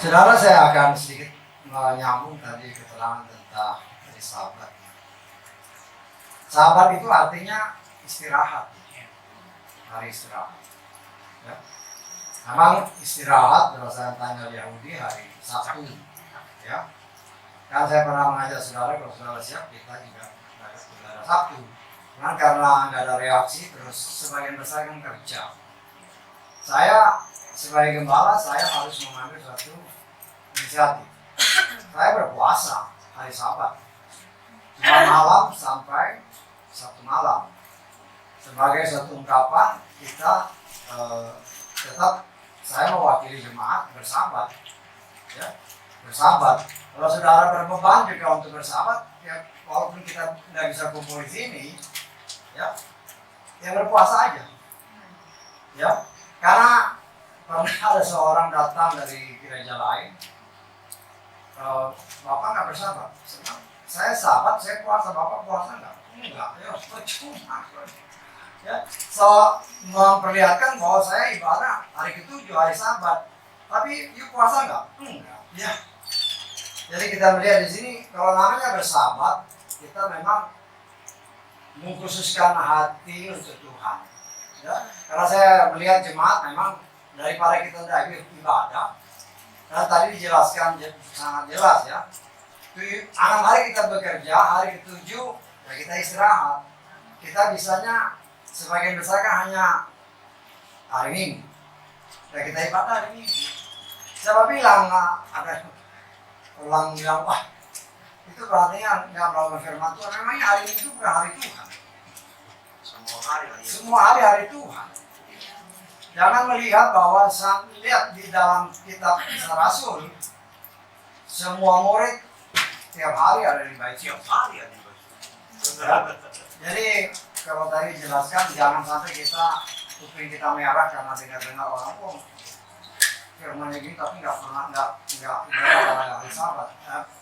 Saudara, saya akan sedikit menyambung tadi keterangan tentang dari sahabat. Sahabat itu artinya istirahat, hari istirahat. Ya. Memang istirahat berdasarkan tanggal Yahudi hari Sabtu. Ya. Kan saya pernah mengajar saudara, kalau saudara siap kita juga ada Sabtu. Karena nggak ada reaksi, terus sebagian besar kan kerja. Saya sebagai gembala, saya harus mengambil suatu inisiatif. Saya berpuasa hari Sabat, Jumat malam sampai Sabtu malam. Sebagai suatu ungkapan kita tetap saya mewakili jemaat bersabat, ya, bersabat. Kalau saudara berbeban juga untuk bersabat, ya walaupun kita tidak bisa kumpul di sini, ya berpuasa aja, ya. Karena pernah ada seorang datang dari gereja lain, Bapak nggak bersabat. Saya sabat, saya puasa, Bapak puasa nggak? Enggak, ya percuma. Ya, so memperlihatkan bahwa saya ibadah hari ke-7 hari Sabat, tapi you puasa nggak? Enggak. Ya. Jadi kita melihat di sini kalau namanya bersabat, kita memang mengkhususkan hati untuk Tuhan. Ya, karena saya melihat jemaat memang daripada kita tidak ibadah, dan tadi dijelaskan sangat jelas ya. 6 hari kita bekerja, hari ke-7 ya kita istirahat. Kita bisanya sebagian besar kan hanya hari Minggu. Ya kita ibadah hari Minggu. Siapa bilang ada orang bilang, wah itu berarti nggak melakukan firman Tuhan. Memangnya hari Minggu bukan hari Tuhan. Semua hari Tuhan. Jangan melihat bahwa lihat di dalam kitab Kisah Rasul, semua murid tiap hari ada di bait. Ya. Jadi kalau tadi dijelaskan, jangan sampai kuping kita merah karena dengar orang firmannya gini, tapi nggak ibadah hari Sabat.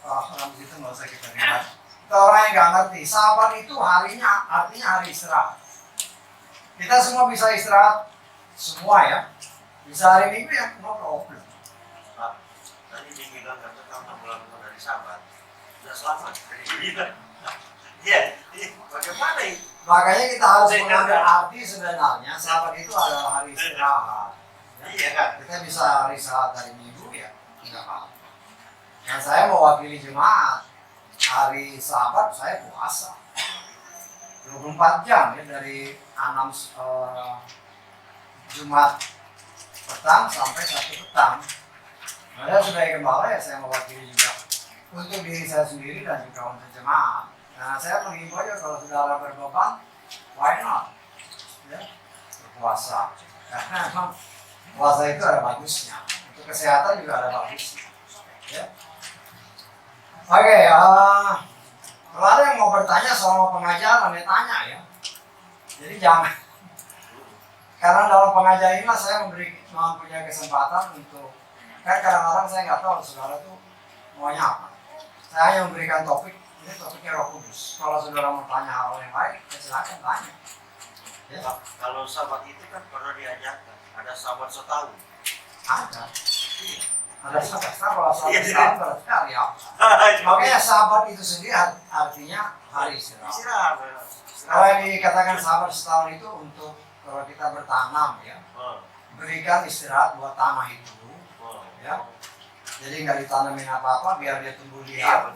Orang begitu nggak usah kita dengar. Kita orang yang nggak ngerti, Sabat itu artinya hari istirahat. Kita semua bisa istirahat, semua ya. Bisa hari Minggu ya, no problem. Pak, tadi dibilang kamu melakukan hari Sabat, sudah selamat. Iya, bagaimana ini? Makanya kita harus mengambil arti sebenarnya Sabat itu adalah hari istirahat. Ya, iya kan? Kita bisa hari istirahat hari Minggu ya, tidak apa-apa. Dan saya mewakili jemaat, hari Sabat saya puasa 24 jam ya, dari 6 Jumat petang sampai Sabtu petang. Padahal sebagai gembala ya saya mewakili juga untuk diri saya sendiri dan juga untuk jemaat. Nah saya menghimbau ya kalau saudara berbeban, why not? Ya, berpuasa. Karena memang puasa itu ada bagusnya. Untuk kesehatan juga ada bagusnya. Ya. Oke, kalau ada yang mau bertanya soal pengajaran, ya tanya ya. Jadi jangan. Karena dalam pengajaran inilah saya mempunyai kesempatan untuk, kan kadang-kadang saya nggak tahu saudara itu maunya apa. Saya hanya memberikan topik, ini topiknya Roh Kudus. Kalau saudara mau tanya hal yang lain, ya silakan tanya. Ya. Kalau Sabat itu kan pernah diajarkan, ada Sabat setahun. Ada. Ada Sabat setahun, kalau Sabat setahun berarti hari apa? Makanya Sabat itu sendiri artinya hari istirahat. Kalau yang dikatakan Sabat setahun itu untuk kalau kita bertanam ya, berikan istirahat buat tanah itu, ya. Jadi nggak ditanamin apa-apa biar dia tumbuh liar.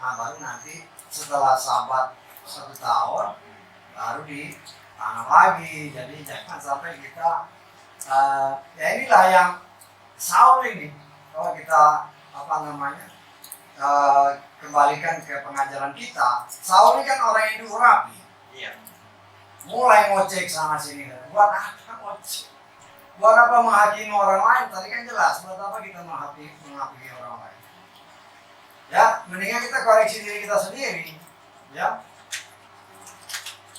Nah baru nanti setelah Sabat 1 tahun baru ditanam lagi. Jadi jangan sampai kita ya inilah yang Saul ini. Kalau kita kembalikan ke pengajaran kita, Saul ini kan orang yang diurapi. Iya. Mulai ngocek sana sini, buat apa ngocek? Buat apa menghakimi orang lain? Tadi kan jelas, buat apa kita menghakimi orang lain? Ya, mendingan kita koreksi diri kita sendiri. Ya,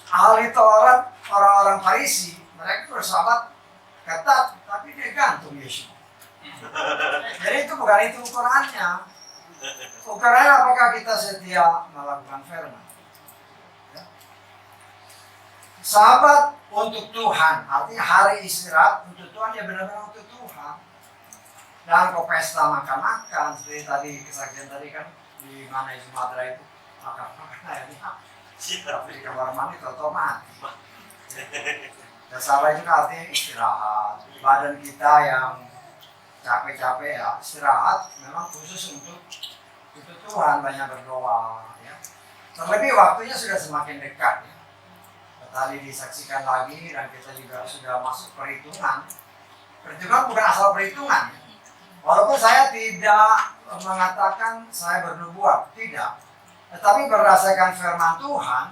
ahli Taurat, orang-orang Farisi, mereka bersahabat ketat, tapi dia gantung Yesus. Jadi itu bukan itu ukurannya. Ukurannya apakah kita setia melakukan firman? Sabat untuk Tuhan, artinya hari istirahat untuk Tuhan, ya benar-benar untuk Tuhan. Dan kok pesta makan-makan, seperti tadi kesaksian tadi kan di mana di Sumatera itu makan-makan ya, tapi di kamar mandi atau mati. Dan sabat itu artinya istirahat. Badan kita yang capek-capek ya istirahat, memang khusus untuk Tuhan, banyak berdoa ya. Terlebih waktunya sudah semakin dekat ya. Tadi disaksikan lagi dan kita juga sudah masuk perhitungan. Perhitungan bukan asal perhitungan. Walaupun saya tidak mengatakan saya bernubuat, tidak. Tetapi berdasarkan firman Tuhan,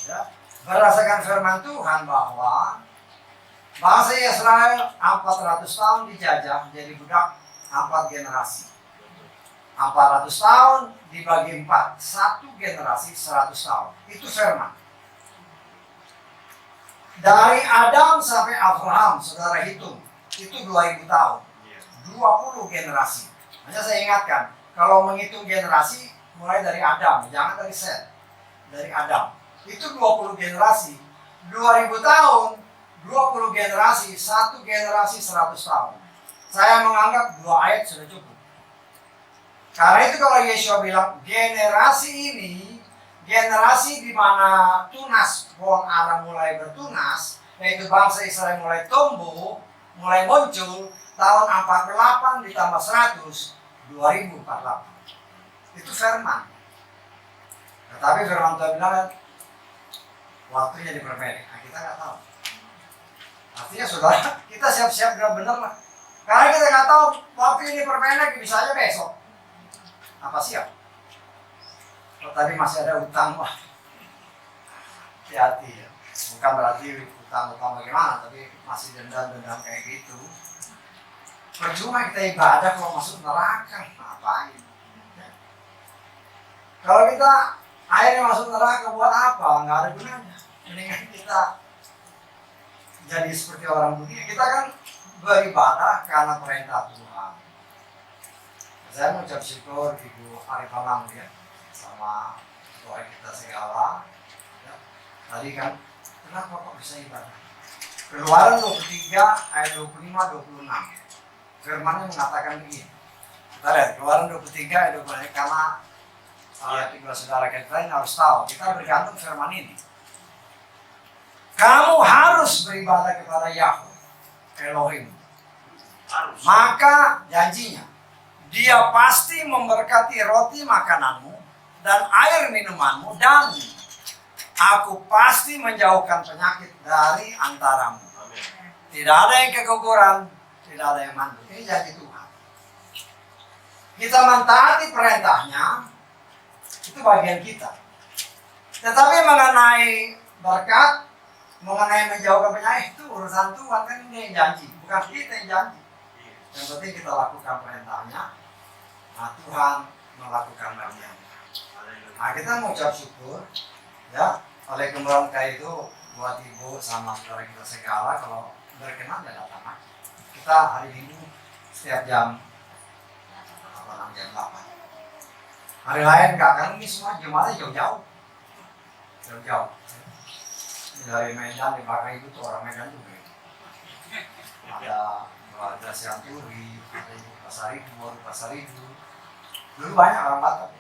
ya, berdasarkan firman Tuhan bahwa bangsa Israel 400 tahun dijajah jadi budak 4 generasi. 400 tahun dibagi 4, 1 generasi 100 tahun. Itu firman. Dari Adam sampai Abraham, saudara hitung, itu 2000 tahun. 20 generasi. Hanya saya ingatkan, kalau menghitung generasi, mulai dari Adam, jangan dari Set. Dari Adam. Itu 20 generasi. 2000 tahun, 20 generasi, 1 generasi 100 tahun. Saya menganggap 2 ayat sudah cukup. Karena itu kalau Yesua bilang, generasi ini, generasi di mana tunas pohon ara mulai bertunas, yaitu bangsa Israel mulai tumbuh, mulai muncul, tahun 48 ditambah 100, 2048. Itu firman. Tetapi firman Tuhan bilang kan, waktunya diperpendek. Nah, kita nggak tahu. Artinya saudara, kita siap-siap benar-benar lah. Karena kita nggak tahu waktu ini diperpendek, bisa aja besok. Apa siap? Oh, tadi masih ada utang, wah, hati-hati ya. Bukan berarti utang-utang bagaimana, tapi masih dendam-dendam kayak gitu. Percuma kita ibadah kalau masuk neraka, ngapain? Ya. Kalau kita akhirnya masuk neraka buat apa? Nggak ada gunanya. Mendingan kita jadi seperti orang dunia. Kita kan beribadah karena perintah Tuhan. Saya mengucap syukur Ibu Arifah ya, sama doa kita segala ya. Tadi kan kenapa kok bisa ibadah? Keluaran 23 ayat 25-26 firmannya mengatakan begini. Kita lihat Keluaran 23 ayat 25, karena tiga saudara kita ini harus tahu, kita bergantung firman ini. Kamu harus beribadah kepada Yahweh Elohim, maka janjinya Dia pasti memberkati roti makananmu dan air minumanmu, dan aku pasti menjauhkan penyakit dari antaramu. Tidak ada yang keguguran, tidak ada yang mandul. Ini janji Tuhan. Kita mentaati perintahnya, itu bagian kita. Tetapi mengenai berkat, mengenai menjauhkan penyakit, itu urusan Tuhan, kan ini yang janji, bukan kita yang janji. Yang penting kita lakukan perintahnya, nah Tuhan melakukan bagian. Nah kita mengucap syukur ya oleh Gembala Kai itu buat ibu sama saudara kita segala, kalau berkenan ya datang. Kita hari Minggu setiap jam 8. Hari lain nggak akan, ini semua jemaatnya jauh-jauh. Dari Medan, di belakang itu tuh orang Medan juga. Ada Sianturi, ada Pasar Ibu. Dulu banyak orang Batak.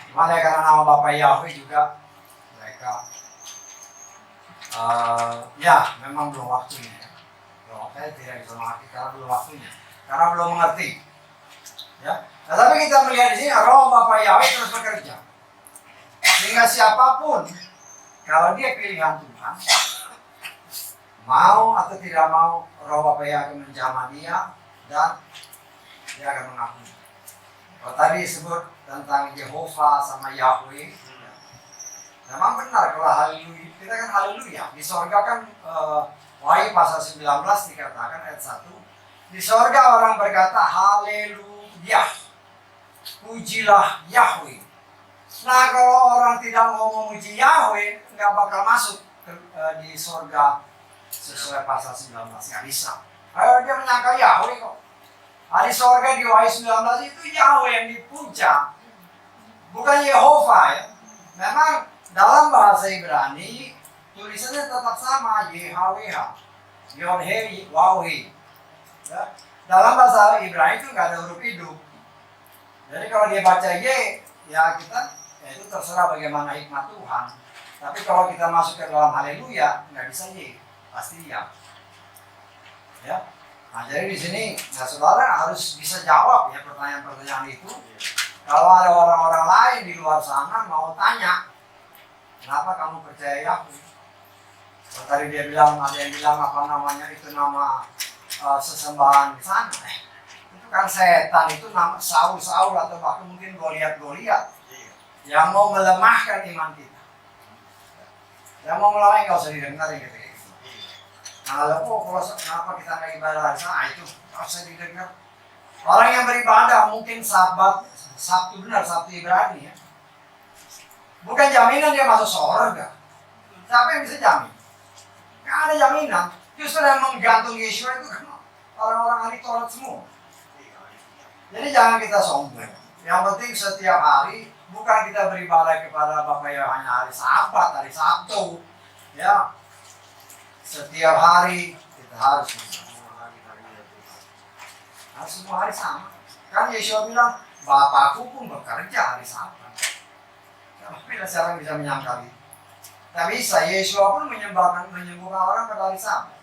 Cuma ya karena nama Bapak Yahweh juga mereka ya memang belum waktunya. Belum waktunya, tidak bisa mengerti karena belum waktunya. Karena belum mengerti. Ya. Nah, tapi kita melihat di sini roh Bapak Yahweh terus bekerja. Sehingga siapapun kalau dia pilihan Tuhan, mau atau tidak mau, roh Bapak Yahweh akan menjamah dia dan dia akan mengakui. Kalau tadi disebut tentang Yehova sama Yahweh, memang benar kalau haleluya, kita kan haleluya. Di sorga kan Wahyu pasal 19 dikatakan ayat 1, di sorga orang berkata haleluya, pujilah Yahweh. Nah kalau orang tidak mau memuji Yahweh, nggak bakal masuk di sorga sesuai pasal 19, nggak bisa. Dia menyangka Yahweh kok. Di sorga di Wahyu 19 itu Yahweh yang dipuja, bukan Yehova ya. Memang dalam bahasa Ibrani tulisannya tetap sama, YHWH, Yod-He, Waw-He. Ya. Dalam bahasa Ibrani itu nggak ada huruf hidup. Jadi kalau dia baca Y, ya kita, ya itu terserah bagaimana hikmat Tuhan. Tapi kalau kita masuk ke dalam haleluya, nggak bisa Y, pasti ya. Ya. Nah, jadi di sini, nah saudara harus bisa jawab ya pertanyaan-pertanyaan itu. Kalau ada orang-orang lain di luar sana mau tanya, kenapa kamu percaya Yahweh? Kalau tadi dia bilang, ada yang bilang apa namanya itu nama sesembahan di sana. Itu kan setan, itu nama Saul atau bahkan mungkin Goliat yang mau melemahkan iman kita. Yang mau melemahkan nggak usah didengarin gitu. Nah, lalu kenapa kita nggak ibadah sana? Itu nggak usah didengar. Orang yang beribadah mungkin Sabtu Ibrani ya. Bukan jaminan dia masuk surga. Siapa yang bisa jamin? Nggak ada jaminan. Justru yang menggantung Yesus itu kan orang-orang ahli Taurat semua. Jadi jangan kita sombong. Yang penting setiap hari bukan kita beribadah kepada Bapa yang hanya hari Sabat, hari Sabtu. Ya. Setiap hari kita harus semua hari sama. Kan Yesus bilang, Bapakku pun bekerja hari Sabat. Tapi siapa yang bisa menyangkal itu? Tak bisa, Yesus pun menyembuhkan orang pada hari Sabat.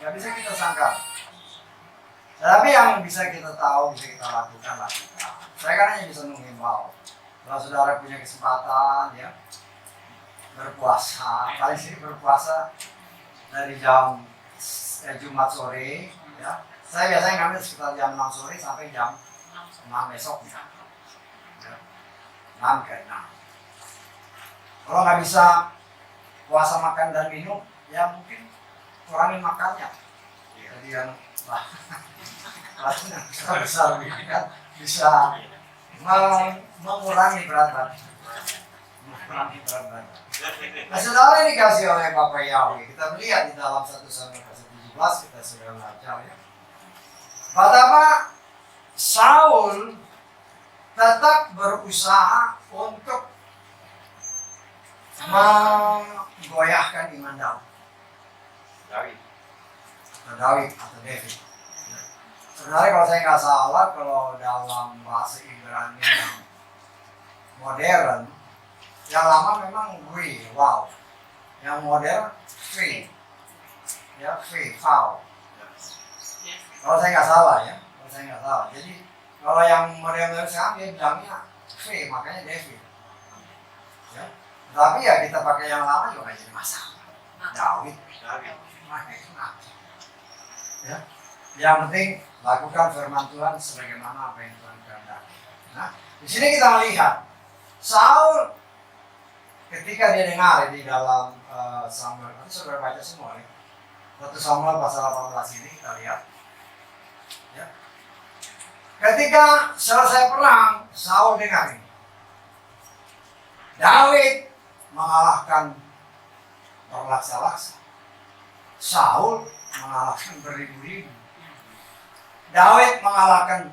Tidak bisa kita sangkal. Tapi yang bisa kita tahu, bisa kita lakukan. Saya kan hanya bisa menghimbau. Kalau saudara punya kesempatan, ya berpuasa, paling sering berpuasa dari jam Jumat sore, ya. Saya biasanya ngambil sekitar jam 6 sore sampai jam 6 besok. Ya. 6 ke 6. Kalau nggak bisa puasa makan dan minum, ya mungkin kurangin makannya. Jadi yang besar kan bisa mengurangi berat badan. Nah, saudara ini dikasih oleh Bapak Yahweh. Kita melihat di dalam 1 Samuel pasal 17, kita sudah baca ya. Betapa Saul tetap berusaha untuk menggoyahkan iman Daud atau David. Sebenarnya kalau saya nggak salah, kalau dalam bahasa Ibrani yang modern, yang lama memang wow. Yang modern foul. Kalau saya nggak salah ya, Jadi kalau yang modern sekarang dia bilangnya makanya David. Ya. Tapi ya kita pakai yang lama juga nggak jadi masalah. Daud. Ya. Yang penting lakukan firman Tuhan sebagaimana apa yang Tuhan kehendaki. Nah, di sini kita melihat Saul ketika dia dengar di dalam Samuel, nanti saudara baca semua ya. 1 Samuel pasal 18 ini kita lihat. Ya. Ketika selesai perang, Saul dengar ini. Daud mengalahkan berlaksa-laksa. Saul mengalahkan beribu-ribu. Daud mengalahkan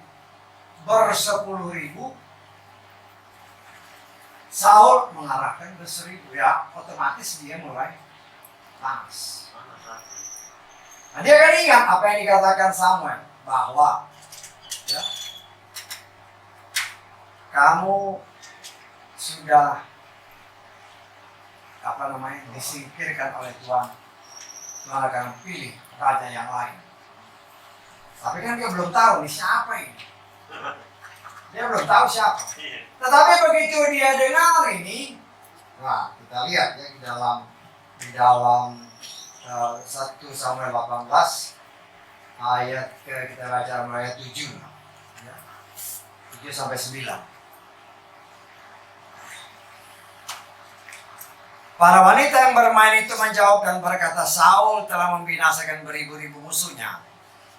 ber-10.000. Saul mengalahkan ber-1.000. Ya, otomatis dia mulai panas. Nah, dia kan ingat apa yang dikatakan Samuel, bahwa ya, kamu sudah disingkirkan oleh Tuhan. Tuhan akan pilih raja yang lain. Tapi kan dia belum tahu nih siapa ini. Dia belum tahu siapa. Tetapi begitu dia dengar ini, nah kita lihat ya di dalam 1 Samuel 18 ayat kita baca ayat 7 ya. 7 sampai 9. Para wanita yang bermain itu menjawab dan berkata, Saul telah membinasakan beribu-ribu musuhnya,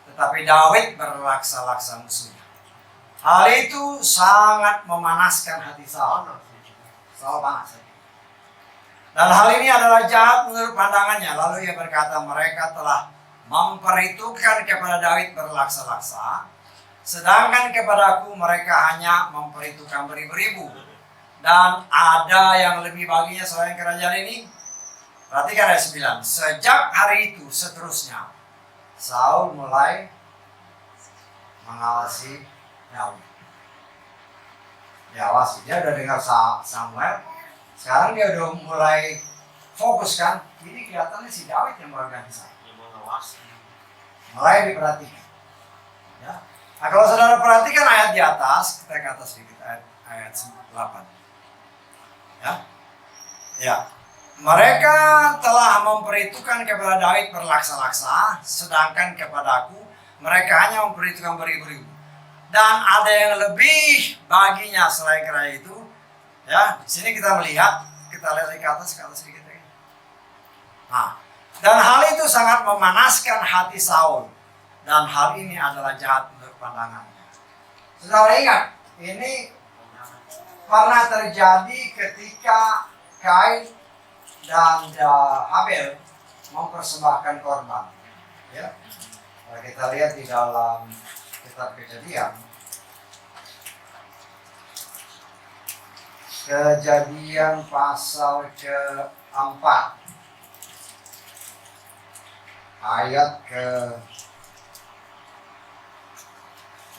tetapi Daud berlaksa-laksa musuhnya. Hal itu sangat memanaskan hati Saul. Saul panas. Dan hal ini adalah jahat menurut pandangannya. Lalu ia berkata, mereka telah memperhitungkan kepada Daud berlaksa-laksa, sedangkan kepadaku mereka hanya memperhitungkan beribu-ribu. Dan ada yang lebih baginya selain kerajaan ini. Perhatikan ayat 9. Sejak hari itu seterusnya Saul mulai mengawasi Daud. Diawasi. Dia udah dengar Samuel. Sekarang dia udah mulai fokus kan. Ini kelihatannya si Daud yang berorganisasi. Yang mengawasi. Mulai diperhatikan. Ya. Nah, kalau saudara perhatikan ayat di atas, kita ke atas sedikit ayat 8. Ya. Ya. Mereka telah memperhitungkan kepada Daud berlaksa-laksa, sedangkan kepadaku mereka hanya memperhitungkan beribu-ribu. Dan ada yang lebih baginya selain kerajaan itu. Ya, di sini kita melihat, kita lihat ke atas sedikit lagi. Nah, dan hal itu sangat memanaskan hati Saul, dan hal ini adalah jahat menurut pandangannya. Saudara ingat, ini pernah terjadi ketika Kain dan Habel mempersembahkan korban. Ya, kalau kita lihat di dalam kitab Kejadian, pasal ke-4 ayat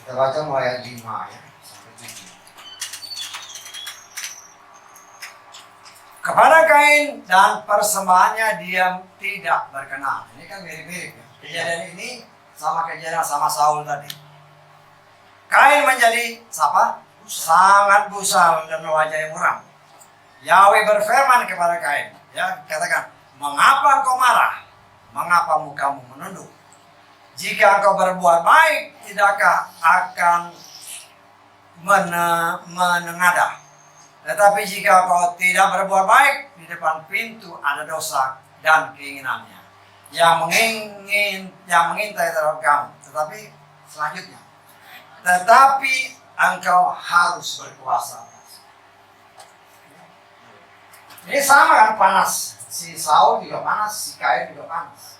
kita baca mulai ayat 5 ya sampai 7. Kepada Kain dan persembahannya dia tidak berkenan. Ini kan mirip-mirip ya. Kejadian ini sama kejadian sama Saul tadi. Kain menjadi siapa? Sangat gusar dan wajahnya muram. Yahweh berfirman kepada Kain, ya, katakan, mengapa engkau marah? Mengapa mukamu menunduk? Jika engkau berbuat baik, tidakkah akan menengadah? Tetapi jika kau tidak berbuat baik, di depan pintu ada dosa dan keinginannya yang mengintai terhadap kamu. Tetapi selanjutnya, tetapi engkau harus berkuasa. Ini sama kan, panas. Si Saul juga panas, si Kain juga panas.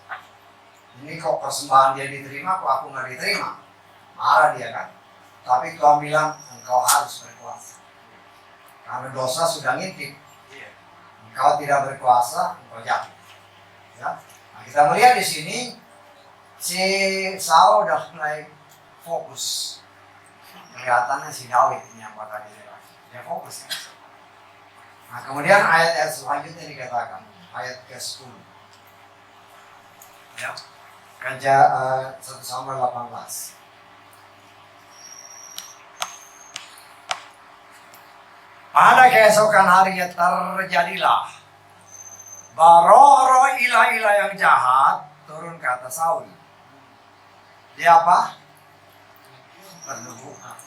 Ini kok persembahan dia diterima, kok aku nggak diterima? Marah dia kan. Tapi Tuhan bilang engkau harus berkuasa. Karena dosa sudah ngintip. Engkau tidak berkuasa, engkau jatuh. Ya. Nah, kita melihat di sini si Saul udah mulai fokus. Kelihatannya si Daud ini yang bakal dia fokus. Ya. Nah, kemudian ayat selanjutnya dikatakan, ayat ke-10. Ya. 1 Samuel 18. Pada keesokan harinya terjadilah roh-roh ilah-ilah yang jahat turun ke atas Saul. Dia apa? Bernubuat.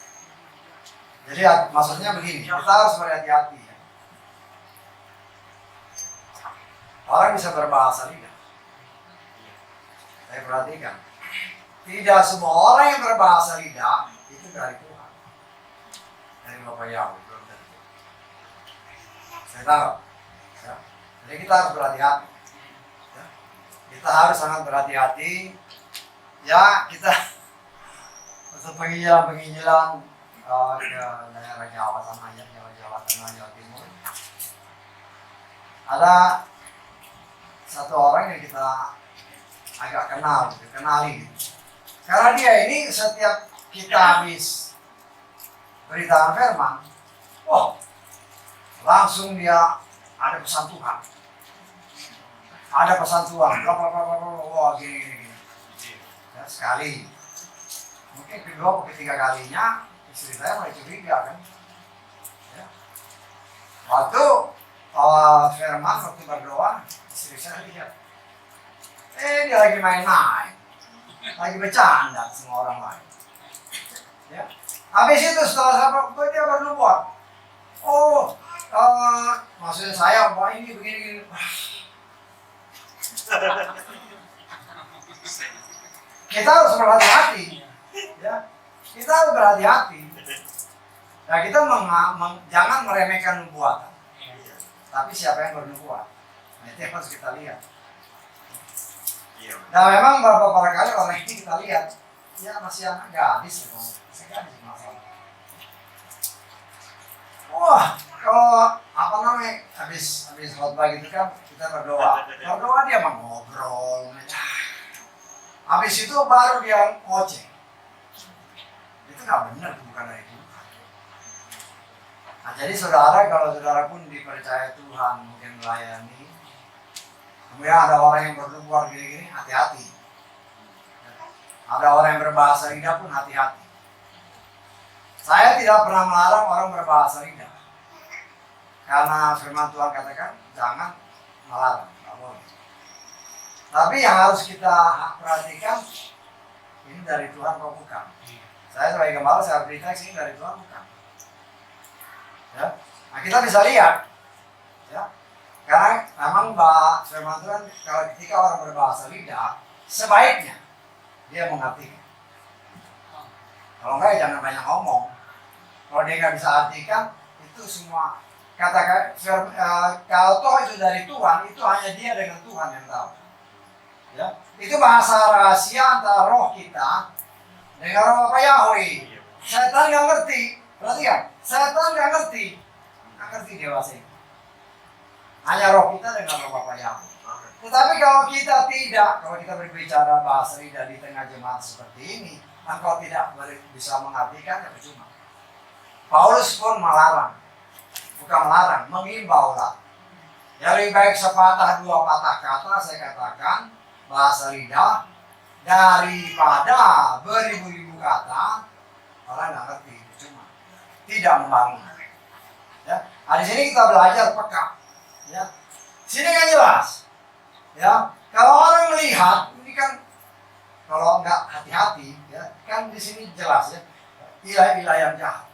Jadi maksudnya begini, kita harus berhati-hati. Ya. Orang bisa berbahasa lidah. Saya perhatikan, tidak semua orang yang berbahasa lidah itu dari Tuhan, dari Bapak Yahweh. Saya tahu. Ya. Jadi kita harus berhati-hati. Ya. Kita harus sangat berhati-hati. Ya, kita untuk penginjilan ke daerah Jawa Tengah, Jawa Tengah, Jawa Timur. Ada satu orang yang kita agak kenali. Karena dia ini setiap kita habis beritakan firman, langsung dia ada pesan Tuhan. Ada pesan Tuhan. Wah, gini. Ya, sekali. Mungkin kedua atau ketiga kalinya istri saya mulai curiga kan. Ya. Waktu firman, waktu berdoa, istri saya lihat. Dia lagi main-main. Lagi bercanda sama orang lain. Ya. Habis itu setelah dia bernubuat. Maksudnya saya, ini begini. Kita harus berhati-hati. Ya. Kita harus berhati-hati. Nah, kita jangan meremehkan nubuatan. Tapi siapa yang bernubuat? Nah, itu yang harus kita lihat. Nah, memang beberapa kali orang ini kita lihat, ya masih anak gadis, masih gadis masalah. Wah, kalau habis khotbah gitu kan, kita kita berdoa. Berdoa dia mengobrol. Habis itu baru dia ngoceh. Itu nggak benar, itu bukan dari Tuhan. Nah, jadi saudara, kalau saudara pun dipercaya Tuhan mungkin melayani, kemudian ada orang yang bernubuat gini-gini, hati-hati. Ada orang yang berbahasa lidah pun hati-hati. Saya tidak pernah melarang orang berbahasa lidah. Karena firman Tuhan katakan, jangan melarang, nggak boleh. Tapi yang harus kita perhatikan, ini dari Tuhan atau bukan. Saya sebagai gembala, saya beritahu ini dari Tuhan bukan. Ya. Nah, kita bisa lihat, ya. Karena memang firman Tuhan, kalau ketika orang berbahasa lidah, sebaiknya dia mengartikan. Kalau enggak, ya jangan banyak ngomong. Kalau dia nggak bisa artikan, itu semua kata kalau toh itu dari Tuhan, itu hanya dia dengan Tuhan yang tahu. Ya, itu bahasa rahasia antara roh kita dengan roh Bapak Yahweh. Setan nggak ngerti, perhatikan, setan nggak ngerti dia bahasa itu. Hanya roh kita dengan roh Bapak Yahweh. Tetapi kalau kita tidak, kalau kita berbicara bahasa lidah di tengah jemaat seperti ini, engkau tidak bisa mengartikan, ya percuma. Paulus pun melarang, bukan melarang, mengimbau lah. Ya, lebih baik sepatah dua patah kata saya katakan bahasa lidah daripada beribu-ribu kata orang nggak ngerti, percuma, tidak membangun. Ya, di sini kita belajar peka. Ya, sini kan jelas. Ya, kalau orang melihat ini kan, kalau nggak hati-hati, ya kan di sini jelas ya, ilah-ilah yang jahat.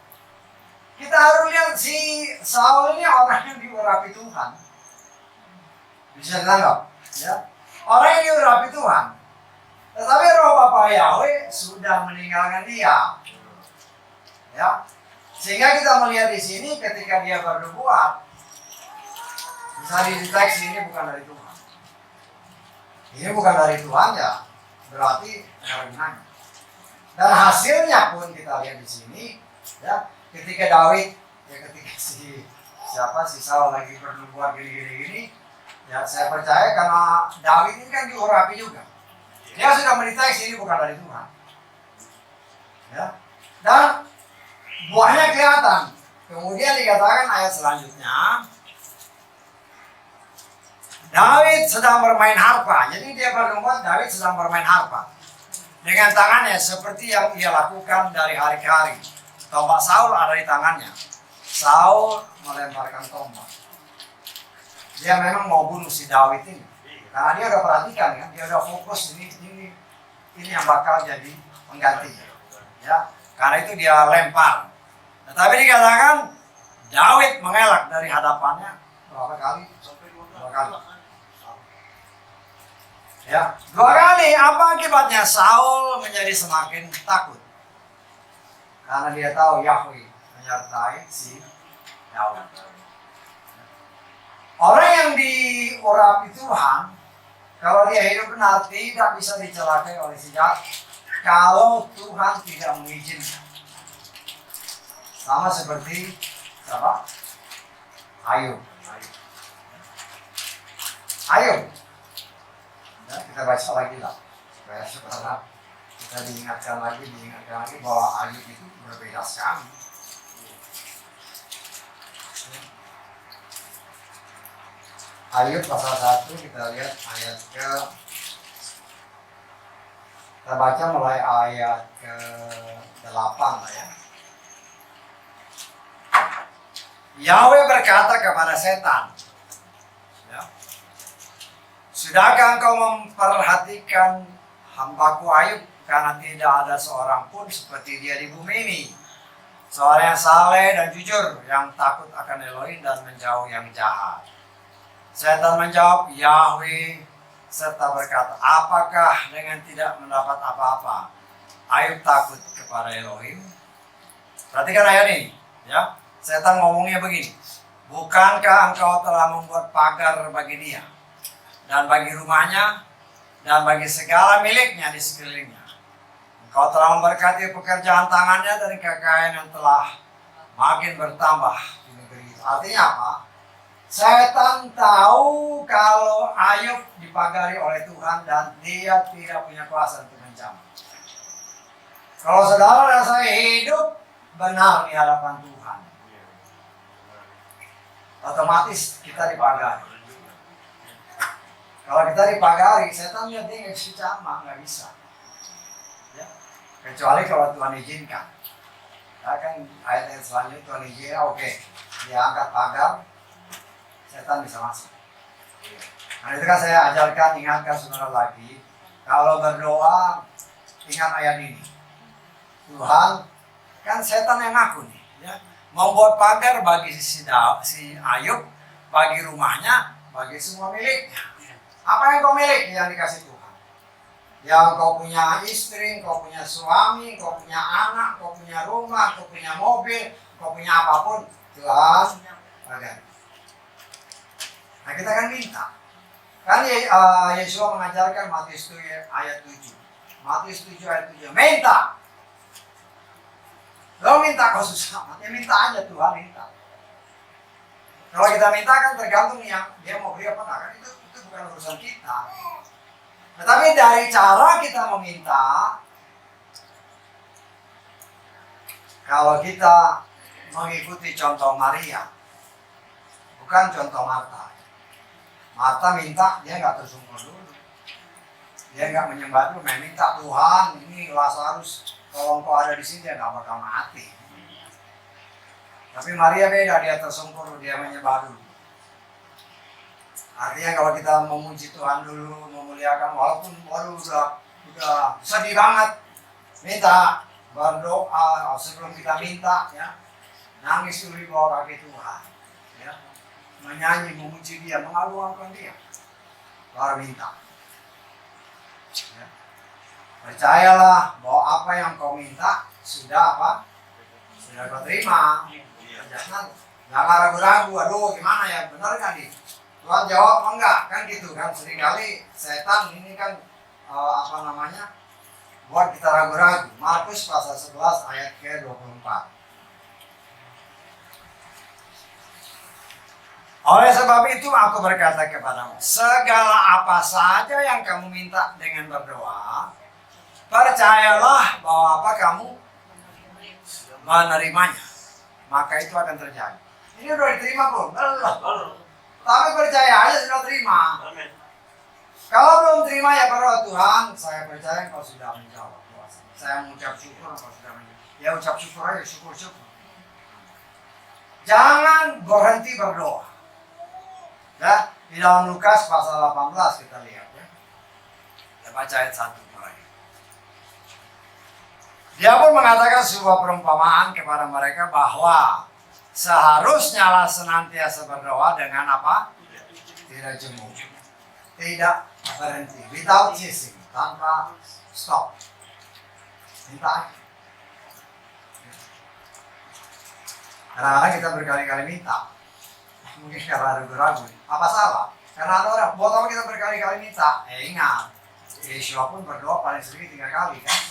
Kita harus lihat si Saul ini orang yang diurapi Tuhan. Bisa ditangkap, ya. Orang yang diurapi Tuhan. Tetapi roh Bapak Yahweh sudah meninggalkan dia. Ya. Sehingga kita melihat di sini ketika dia bernubuat, bisa dideteksi ini bukan dari Tuhan. Ini bukan dari Tuhan, ya berarti karena. Dan hasilnya pun kita lihat di sini, ya. Ketika Daud, ya ketika si Saul lagi bernubuat gini, ya saya percaya karena Daud ini kan diurapi juga. Dia sudah mendeteksi ini bukan dari Tuhan. Ya. Dan buahnya kelihatan. Kemudian dikatakan ayat selanjutnya, Daud sedang bermain harpa. Jadi dia bernubuat Daud sedang bermain harpa dengan tangannya seperti yang ia lakukan dari hari ke hari. Tombak Saul ada di tangannya. Saul melemparkan tombak. Dia memang mau bunuh si Daud ini. Karena dia udah perhatikan kan, dia udah fokus ini yang bakal jadi pengganti. Ya, karena itu dia lempar. Tetapi dikatakan Daud mengelak dari hadapannya berapa kali? Dua kali. Ya, 2 kali. Apa akibatnya? Saul menjadi semakin takut. Karena dia tahu Yahweh menyertai si Daud. Orang yang diurapi Tuhan, kalau dia hidup benar, tidak bisa dicelakai oleh si jahat kalau Tuhan tidak mengizinkan. Sama seperti siapa? Ayub. Ya, kita baca lagi lah supaya saudara kita diingatkan lagi bahwa Ayub itu berbeda sekali. Ayub pasal 1 kita lihat ayat kita baca mulai ayat ke-8 lah ya. Yahweh berkata kepada setan, ya, sudahkah engkau memperhatikan hambaku Ayub, karena tidak ada seorang pun seperti dia di bumi ini, seorang yang saleh dan jujur, yang takut akan Elohim dan menjauh yang jahat. Setan menjawab Yahweh serta berkata, apakah dengan tidak mendapat apa-apa Ayub takut kepada Elohim? Perhatikan ayat ini, ya. Setan ngomongnya begini, bukankah engkau telah membuat pagar bagi dia dan bagi rumahnya dan bagi segala miliknya di sekelilingnya? Engkau telah memberkati pekerjaan tangannya dan kekayaan yang telah makin bertambah di negeri itu. Artinya apa? Setan tahu kalau Ayub dipagari oleh Tuhan dan dia tidak punya kuasa untuk mencambuk. Kalau saudara dan saya hidup benar di hadapan Tuhan, otomatis kita dipagari. Kalau kita dipagari, setan lihat dia nggak bisa campur, nggak bisa. Ya. Kecuali kalau Tuhan izinkan. Ya, kan ayat yang selanjutnya Tuhan izinkan, oke, dia angkat pagar, setan bisa masuk. Nah itu kan saya ajarkan, ingatkan saudara lagi, kalau berdoa ingat ayat ini. Tuhan, kan setan yang ngaku nih, ya, membuat pagar bagi si Ayub, bagi rumahnya, bagi semua miliknya. Apa yang kau miliki yang dikasih Tuhan? Yang kau punya istri, kau punya suami, kau punya anak, kau punya rumah, kau punya mobil, kau punya apapun, Tuhan pagar. Nah kita kan minta. Kan Yesus mengajarkan Matius 7 ayat 7. Matius 7 ayat 7. Minta. Lo minta kau susah amat. Ya minta aja Tuhan minta. Kalau kita minta kan tergantung yang dia mau beri apa enggak. Kan itu bukan urusan kita. Tetapi dari cara kita meminta, kalau kita mengikuti contoh Maria, bukan contoh Marta. Marta minta, dia nggak tersungkur dulu. Dia nggak menyembah dulu, minta Tuhan, ini Lazarus, kalau engkau ada di sini dia nggak bakal mati. Tapi Maria beda, dia tersungkur, dia menyembah dulu. Artinya kalau kita memuji Tuhan dulu, memuliakan, walaupun udah sedih banget, minta, berdoa sebelum kita minta, ya, nangis dulu di bawah kaki Tuhan, ya, menyanyi, memuji Dia, mengagungkan Dia, baru minta. Ya. Percayalah bahwa apa yang kau minta sudah apa? Sudah kau terima. Jangan ragu-ragu, aduh gimana ya, benar kan nih? Tuhan jawab enggak, kan gitu kan, seringkali setan ini kan buat kita ragu-ragu. Markus pasal 11 ayat ke-24. Oleh sebab itu aku berkata kepadamu, segala apa saja yang kamu minta dengan berdoa, percayalah bahwa apa kamu menerimanya, maka itu akan terjadi. Ini udah diterima belum? Belum. Tapi percaya aja sudah terima. Amin. Kalau belum terima ya berdoa, Tuhan, saya percaya Engkau sudah menjawab. Saya mengucap syukur Engkau sudah menjawab. Ya ucap syukur aja, syukur. Jangan berhenti berdoa. Ya, di dalam Lukas pasal 18 kita lihat ya. Kita baca ayat 1 mulai. Dia pun mengatakan sebuah perumpamaan kepada mereka bahwa seharusnya lah senantiasa berdoa dengan apa? Tidak jemu, tidak berhenti, without ceasing, tanpa stop. Minta. Kadang-kadang kita berkali-kali minta, mungkin karena ragu-ragu. Apa salah? Karena ada orang, buat apa kita berkali-kali minta? Ingat, Yesus pun berdoa paling sedikit 3 kali kan?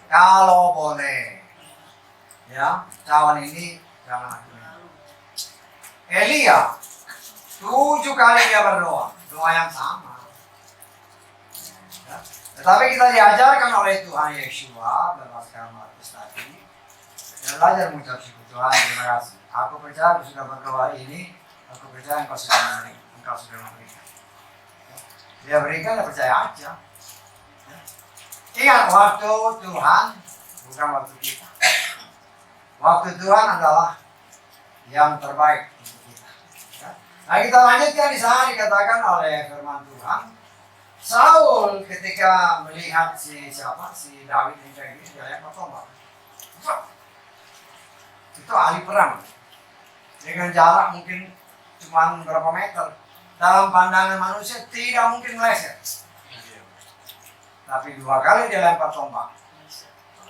Kalau boleh, ya, cawan ini jangan aku. Elia 7 kali dia berdoa, doa yang sama. Ya. Tetapi kita diajarkan oleh Tuhan Yesus berdasarkan Markus tadi, dia belajar mengucap syukur. Tuhan, terima kasih. Aku percaya aku sudah berdoa ini, aku percaya Engkau sudah memberikan. Ya. Dia berikan, dia percaya aja. Ya. Ingat, waktu Tuhan bukan waktu kita. Waktu Tuhan adalah yang terbaik. Nah kita lanjutkan di sana dikatakan oleh firman Tuhan, Saul ketika melihat si Daud ini kayak gini, dia lihat tombak. Itu ahli perang dengan jarak mungkin cuma berapa meter. Dalam pandangan manusia tidak mungkin meleset. Tapi 2 kali dia lempar tombak,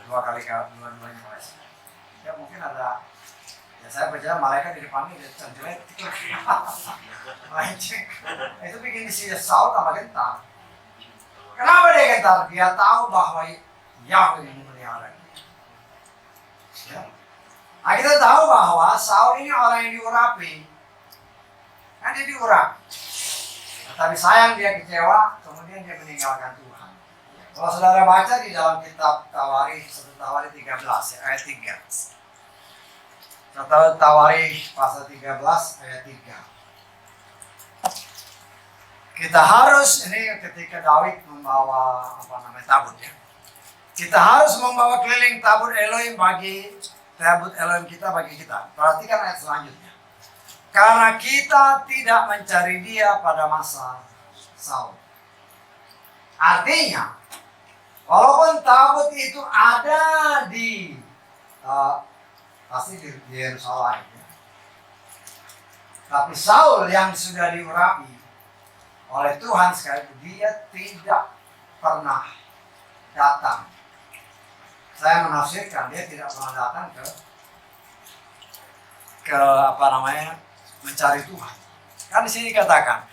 2 kali dua-duanya meleset. Ya mungkin ada. Ya saya percaya malaikat di depannya dia centelet. Melenceng. Itu bikin si Saul tambah gentar. Kenapa dia gentar? Dia tahu bahwa Yahweh yang memelihara dia. Ya. Nah kita tahu bahwa Saul ini orang yang diurapi. Kan dia diurapi. Tapi sayang dia kecewa, kemudian dia meninggalkan Tuhan. Kalau saudara baca di dalam kitab Tawarikh, 1 Tawarikh 13 ayat 3. 1 Tawarikh pasal 13 ayat 3. Kita harus, ini ketika Daud membawa tabut ya. Kita harus membawa keliling tabut Elohim kita bagi kita. Perhatikan ayat selanjutnya. Karena kita tidak mencari dia pada masa Saul. Artinya, walaupun tabut itu ada di pasti di Yerusalem, ya. Tapi Saul yang sudah diurapi oleh Tuhan sekali dia tidak pernah datang. Saya menafsirkan dia tidak pernah datang ke mencari Tuhan. Kan di sini katakan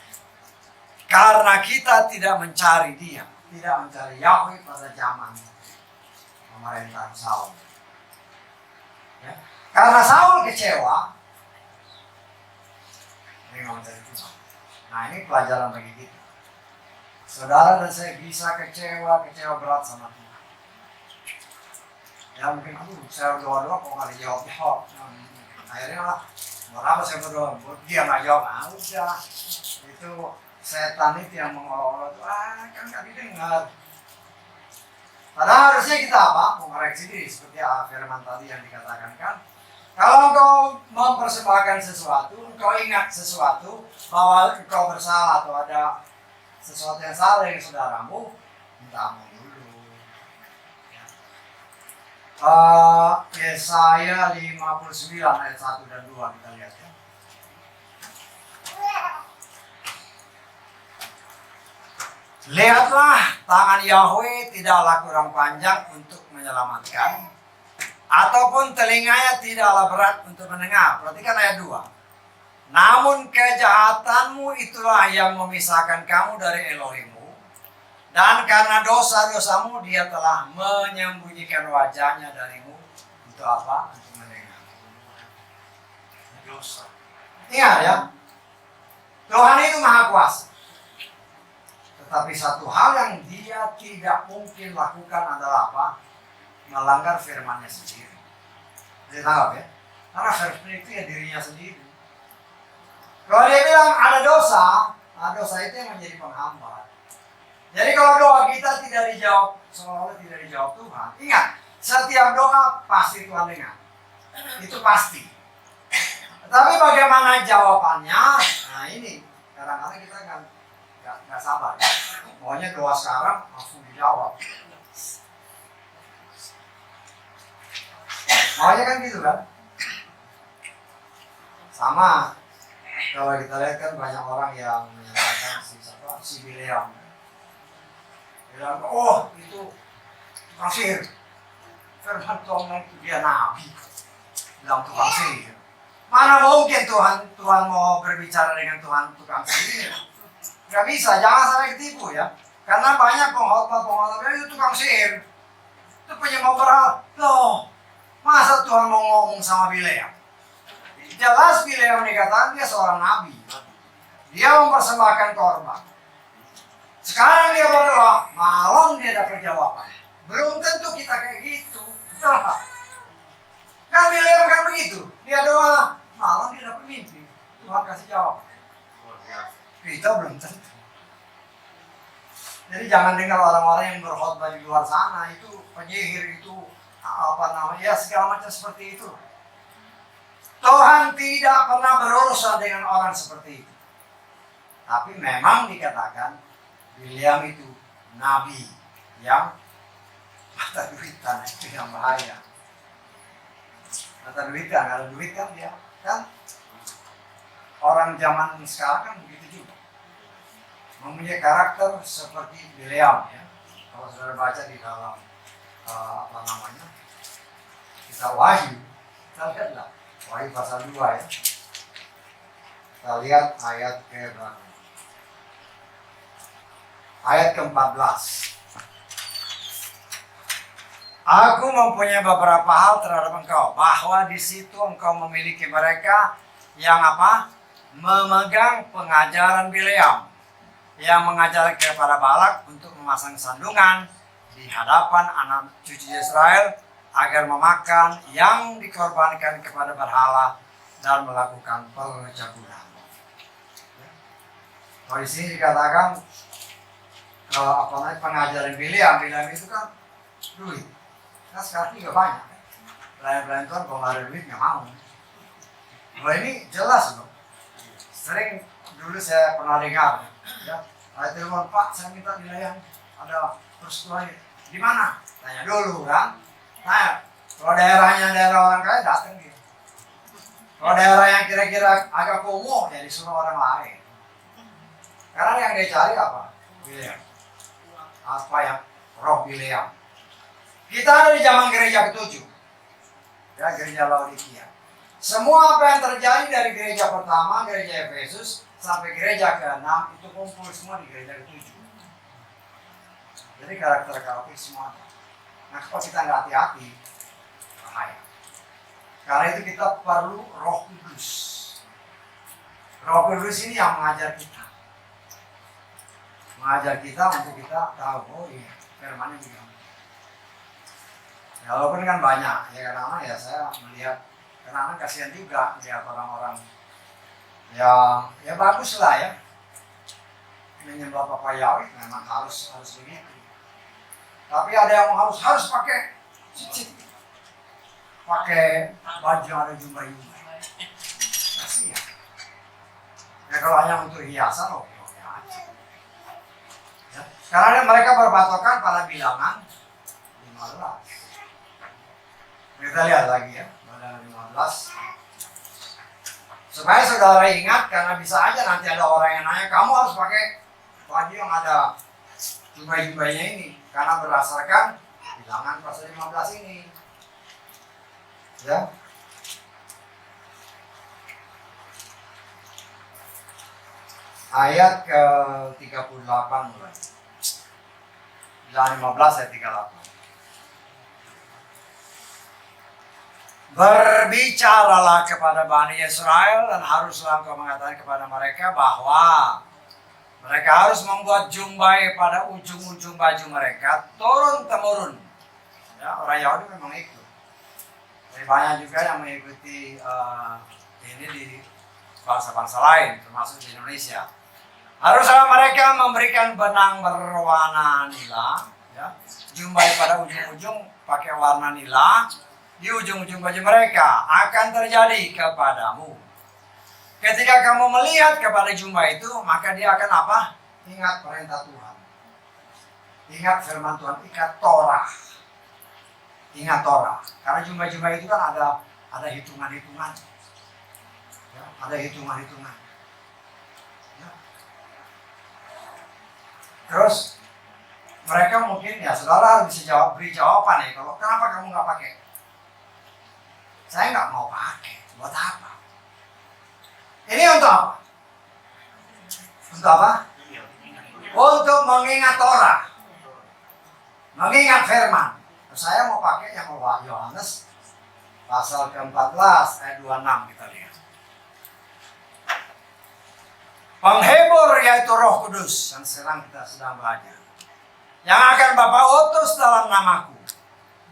karena kita tidak mencari dia, tidak mencari Yahweh pada zaman pemerintahan Saul. Ya. Karena Saul kecewa, dia nggak mencari Tuhan. Nah ini pelajaran bagi kita. Saudara dan saya bisa kecewa berat sama Tuhan. Ya mungkin saya berdoa kok nggak dijawab. Akhirnya lah, berapa saya berdoa, dia nggak jawab. Udah, itu setan itu yang mengolok-olok, kan nggak didengar. Padahal harusnya kita mengoreksi diri seperti firman tadi yang dikatakan kan. Kalau engkau mempersembahkan sesuatu, engkau ingat sesuatu bahwa engkau bersalah atau ada sesuatu yang salah dengan saudaramu, minta ampun dulu. Yesaya 59 ayat 1 dan 2 kita lihat ya. Lihatlah, tangan Yahweh tidaklah kurang panjang untuk menyelamatkan, ataupun telinganya tidaklah berat untuk mendengar. Perhatikan ayat 2. Namun kejahatanmu itulah yang memisahkan kamu dari Elohimmu. Dan karena dosa-dosamu dia telah menyembunyikan wajahnya darimu. Untuk apa? Untuk mendengar. Dosa. Ingat ya, Tuhan itu maha kuasa. Tetapi satu hal yang dia tidak mungkin lakukan adalah apa? Melanggar firman-Nya sendiri. Dia tahu ya? Karena firman itu ya dirinya sendiri. Kalau dia bilang ada dosa itu yang menjadi penghambat. Jadi kalau doa kita tidak dijawab, seolah-olah tidak dijawab Tuhan. Ingat, setiap doa pasti Tuhan dengar. Itu pasti. Tapi bagaimana jawabannya? Nah ini, kadang-kadang kita nggak sabar. Pokoknya doa sekarang langsung dijawab. Maunya kan gitu kan? Sama. Kalau kita lihat kan banyak orang yang menyatakan si Bileam. Bilang, oh itu tukang sihir. Firman Tuhan itu dia nabi. Bilang tukang sihir. Mana mungkin Tuhan mau berbicara dengan Tuhan tukang sihir? Gak bisa, jangan sampai ketipu ya. Karena banyak pengkhotbah itu tukang sihir. Itu penyembah berhala. Loh, masa Tuhan mau ngomong sama Bileam? Jelas Bileam dikatakan dia seorang nabi. Dia mempersembahkan korban. Sekarang dia berdoa, malam dia dapat jawaban. Belum tentu kita kayak gitu. Kan Bileam kan begitu. Dia doa, malam dia dapat mimpi. Tuhan kasih jawab. Kita belum tentu. Jadi jangan dengar orang-orang yang berkhotbah di luar sana itu penyihir itu segala macam seperti itu. Tuhan tidak pernah berurusan dengan orang seperti itu. Tapi memang dikatakan Bileam itu nabi yang mata duitan, itu yang bahaya. Mata duitan, kalau duit kan dia kan orang zaman sekarang kan begitu juga. Mempunyai karakter seperti Bileam ya. Kalau saudara baca di dalam kita Wahyu, kita lihatlah Wahyu pasal 2 ya. Kita lihat ayat ke berapa? Ayat ke-14. Aku mempunyai beberapa hal terhadap engkau, bahwa di situ engkau memiliki mereka yang apa? memegang pengajaran Bileam yang mengajar kepada Balak untuk memasang sandungan di hadapan anak cucu Israel agar memakan yang dikorbankan kepada berhala dan melakukan percabulan. Kalau di sini dikatakan pengajaran Bileam itu kan duit. Nah sekarang juga banyak. Pelayan-pelayan Tuhan kalau nggak ada duit nggak mau. Kalau ini jelas loh. Sering dulu saya pernah dengar, ya, saya telepon, Pak, saya minta dilayani, ada persetujuan di mana? Tanya dulu kan, tanya. Kalau daerahnya daerah orang kaya datang gitu. Kalau daerah yang kira-kira agak kumuh, ya disuruh orang lain. Karena yang dia cari apa? Bileam. Apa yang roh Bileam. Kita ada di zaman gereja ke-7, ya, gereja Laodikia. Semua apa yang terjadi dari gereja pertama, gereja Efesus, sampai gereja ke-6 itu kumpul semua di gereja ke-7. Jadi karakter semua. Nah kalau kita nggak hati-hati, bahaya. Karena itu kita perlu Roh Kudus. Roh Kudus ini yang mengajar kita. Mengajar kita untuk kita tahu, oh iya, firman-Nya juga. Ya, walaupun kan banyak, ya karena ya saya melihat, karena kasihan juga melihat orang-orang yang ya bagus lah ya menyembah Papa Yahweh, memang harus begitu. Tapi ada yang harus pakai cicit, pakai baju ada jumbai-jumbai. Kasihan. Ya kalau hanya untuk hiasan, oke aja. Ya. Karena mereka berpatokan pada bilangan 15. Kita lihat lagi ya, pada 15. Supaya saudara ingat, karena bisa aja nanti ada orang yang nanya, kamu harus pakai baju yang ada jumbai-jumbainya ini. Karena berdasarkan bilangan pasal 15 ini. Ya. Ayat ke-38 mulai. Bilangan 15 ayat 38. Berbicaralah kepada Bani Israel dan haruslah engkau mengatakan kepada mereka bahwa mereka harus membuat jumbai pada ujung-ujung baju mereka turun-temurun. Ya, orang Yahudi memang ikut. Jadi banyak juga yang mengikuti ini di bangsa-bangsa lain, termasuk di Indonesia. Haruslah mereka memberikan benang berwarna nila, ya, jumbai pada ujung-ujung pakai warna nila. Di ujung-ujung baju mereka akan terjadi kepadamu. Ketika kamu melihat kepada jumbai itu, maka dia akan apa? Ingat perintah Tuhan. Ingat firman Tuhan, ingat Torah. Ingat Torah. Karena jumbai-jumbai itu kan ada hitungan-hitungan. Ya, ada hitungan-hitungan. Ya. Terus mereka mungkin ya saudara harus bisa beri jawaban ya. Kalau kenapa kamu nggak pakai? Saya nggak mau pakai. Buat apa? Ini untuk apa? Untuk apa? Untuk mengingat Torah. Mengingat firman. Saya mau pakai yang Yohanes pasal ke-14 ayat 26 kita lihat. Penghibur yaitu Roh Kudus yang sekarang kita sedang belajar. Yang akan Bapa utus dalam namaku.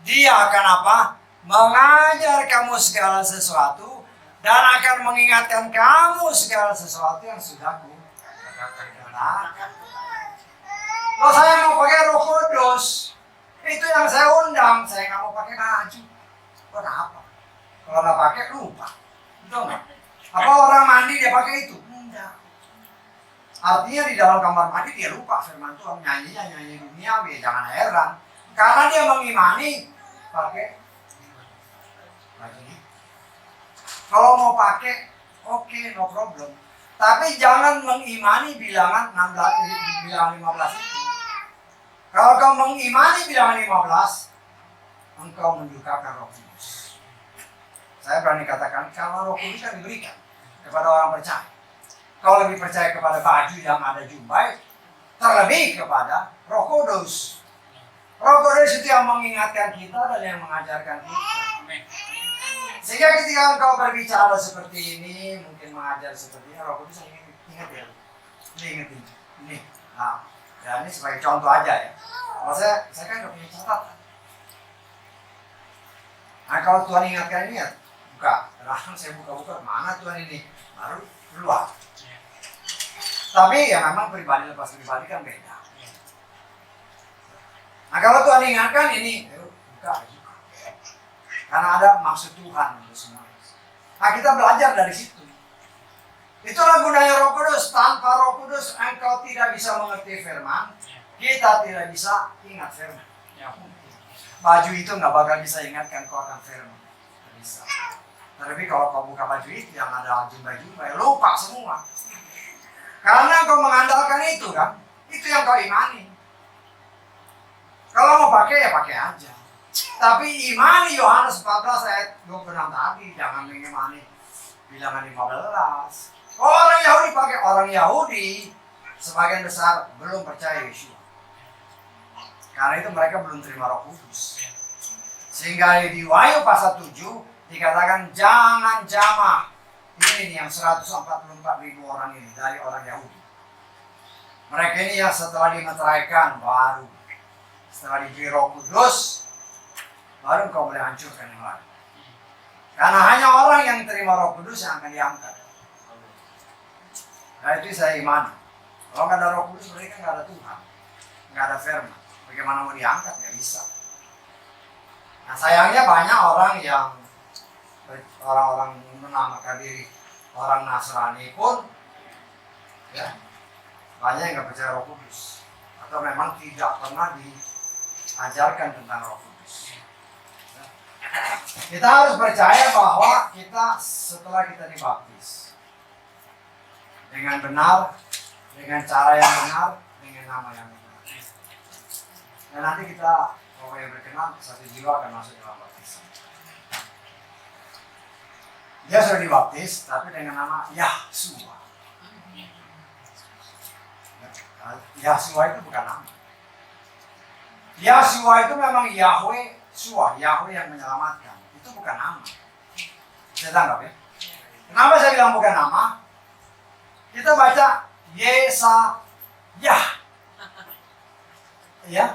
Dia akan apa? Mengajar kamu segala sesuatu dan akan mengingatkan kamu segala sesuatu yang sudah kukatakan. Kalau saya mau pakai Roh Kudus, itu yang saya undang. Saya nggak mau pakai baju. Buat apa? Kalau nggak pakai lupa. Betul nggak? Apa orang mandi dia pakai itu? Enggak. Artinya di dalam kamar mandi dia lupa firman Tuhan, nyanyinya nyanyi duniawi, jangan heran. Karena dia mengimani pakai. Kalau mau pakai, oke, no problem. Tapi jangan mengimani bilangan 16, bilangan 15 itu. Kalau kau mengimani bilangan 15, engkau mendukakan Roh Kudus. Saya berani katakan, kalau Roh Kudus kan diberikan kepada orang percaya. Kau lebih percaya kepada baju yang ada jumbai, terlebih kepada Roh Kudus. Roh Kudus itu yang mengingatkan kita dan yang mengajarkan kita. Sehingga ketika engkau berbicara seperti ini, mungkin mengajar seperti ini, Roh Kudus ingat ya. Ingat ini. Nah, ya ini sebagai contoh aja ya. Kalau saya kan nggak punya catatan. Nah kalau Tuhan ingatkan ini ya, buka. Langsung saya buka-buka, mana Tuhan ini? Baru keluar. Tapi ya memang pribadi lepas pribadi kan beda. Nah kalau Tuhan ingatkan ini, buka. Karena ada maksud Tuhan untuk semua. Nah kita belajar dari situ. Itulah gunanya Roh Kudus. Tanpa Roh Kudus engkau tidak bisa mengerti firman. Kita tidak bisa ingat firman. Baju itu nggak bakal bisa ingatkan kau akan firman. Nggak bisa. Tapi kalau kau buka baju itu yang ada jumlah-jumlah, lupa semua. Karena kau mengandalkan itu kan. Itu yang kau imani. Kalau mau pakai ya pakai aja. Tapi imani Yohanes 14 ayat 26 tadi, jangan mengimani bilangan 15. Orang Yahudi pakai orang Yahudi, sebagian besar belum percaya Yesus. Karena itu mereka belum terima Roh Kudus. Sehingga di Wahyu pasal 7 dikatakan jangan jamah. Ini yang 144.000 orang ini dari orang Yahudi. Mereka ini yang setelah dimeteraikan baru, setelah diberi Roh Kudus, baru kau boleh hancurkan yang lain. Karena hanya orang yang terima Roh Kudus yang akan diangkat. Nah itu saya imani. Kalau nggak ada Roh Kudus mereka nggak ada Tuhan, nggak ada firman. Bagaimana mau diangkat? Nggak bisa. Nah sayangnya banyak orang yang orang-orang menamakan diri orang Nasrani pun, ya banyak yang nggak percaya Roh Kudus atau memang tidak pernah diajarkan tentang Roh Kudus. Kita harus percaya bahwa kita setelah kita dibaptis dengan benar, dengan cara yang benar, dengan nama yang benar. Dan nanti kita, kalau yang berkenan, satu jiwa akan masuk dalam baptisan. Dia sudah dibaptis, tapi dengan nama Yahshua. Yahshua itu bukan nama. Yahshua itu memang Yahweh. Yahweh yang menyelamatkan. Itu bukan nama. Saya tangkap ya. Kenapa saya bilang bukan nama? Kita baca Yesayah. Ya.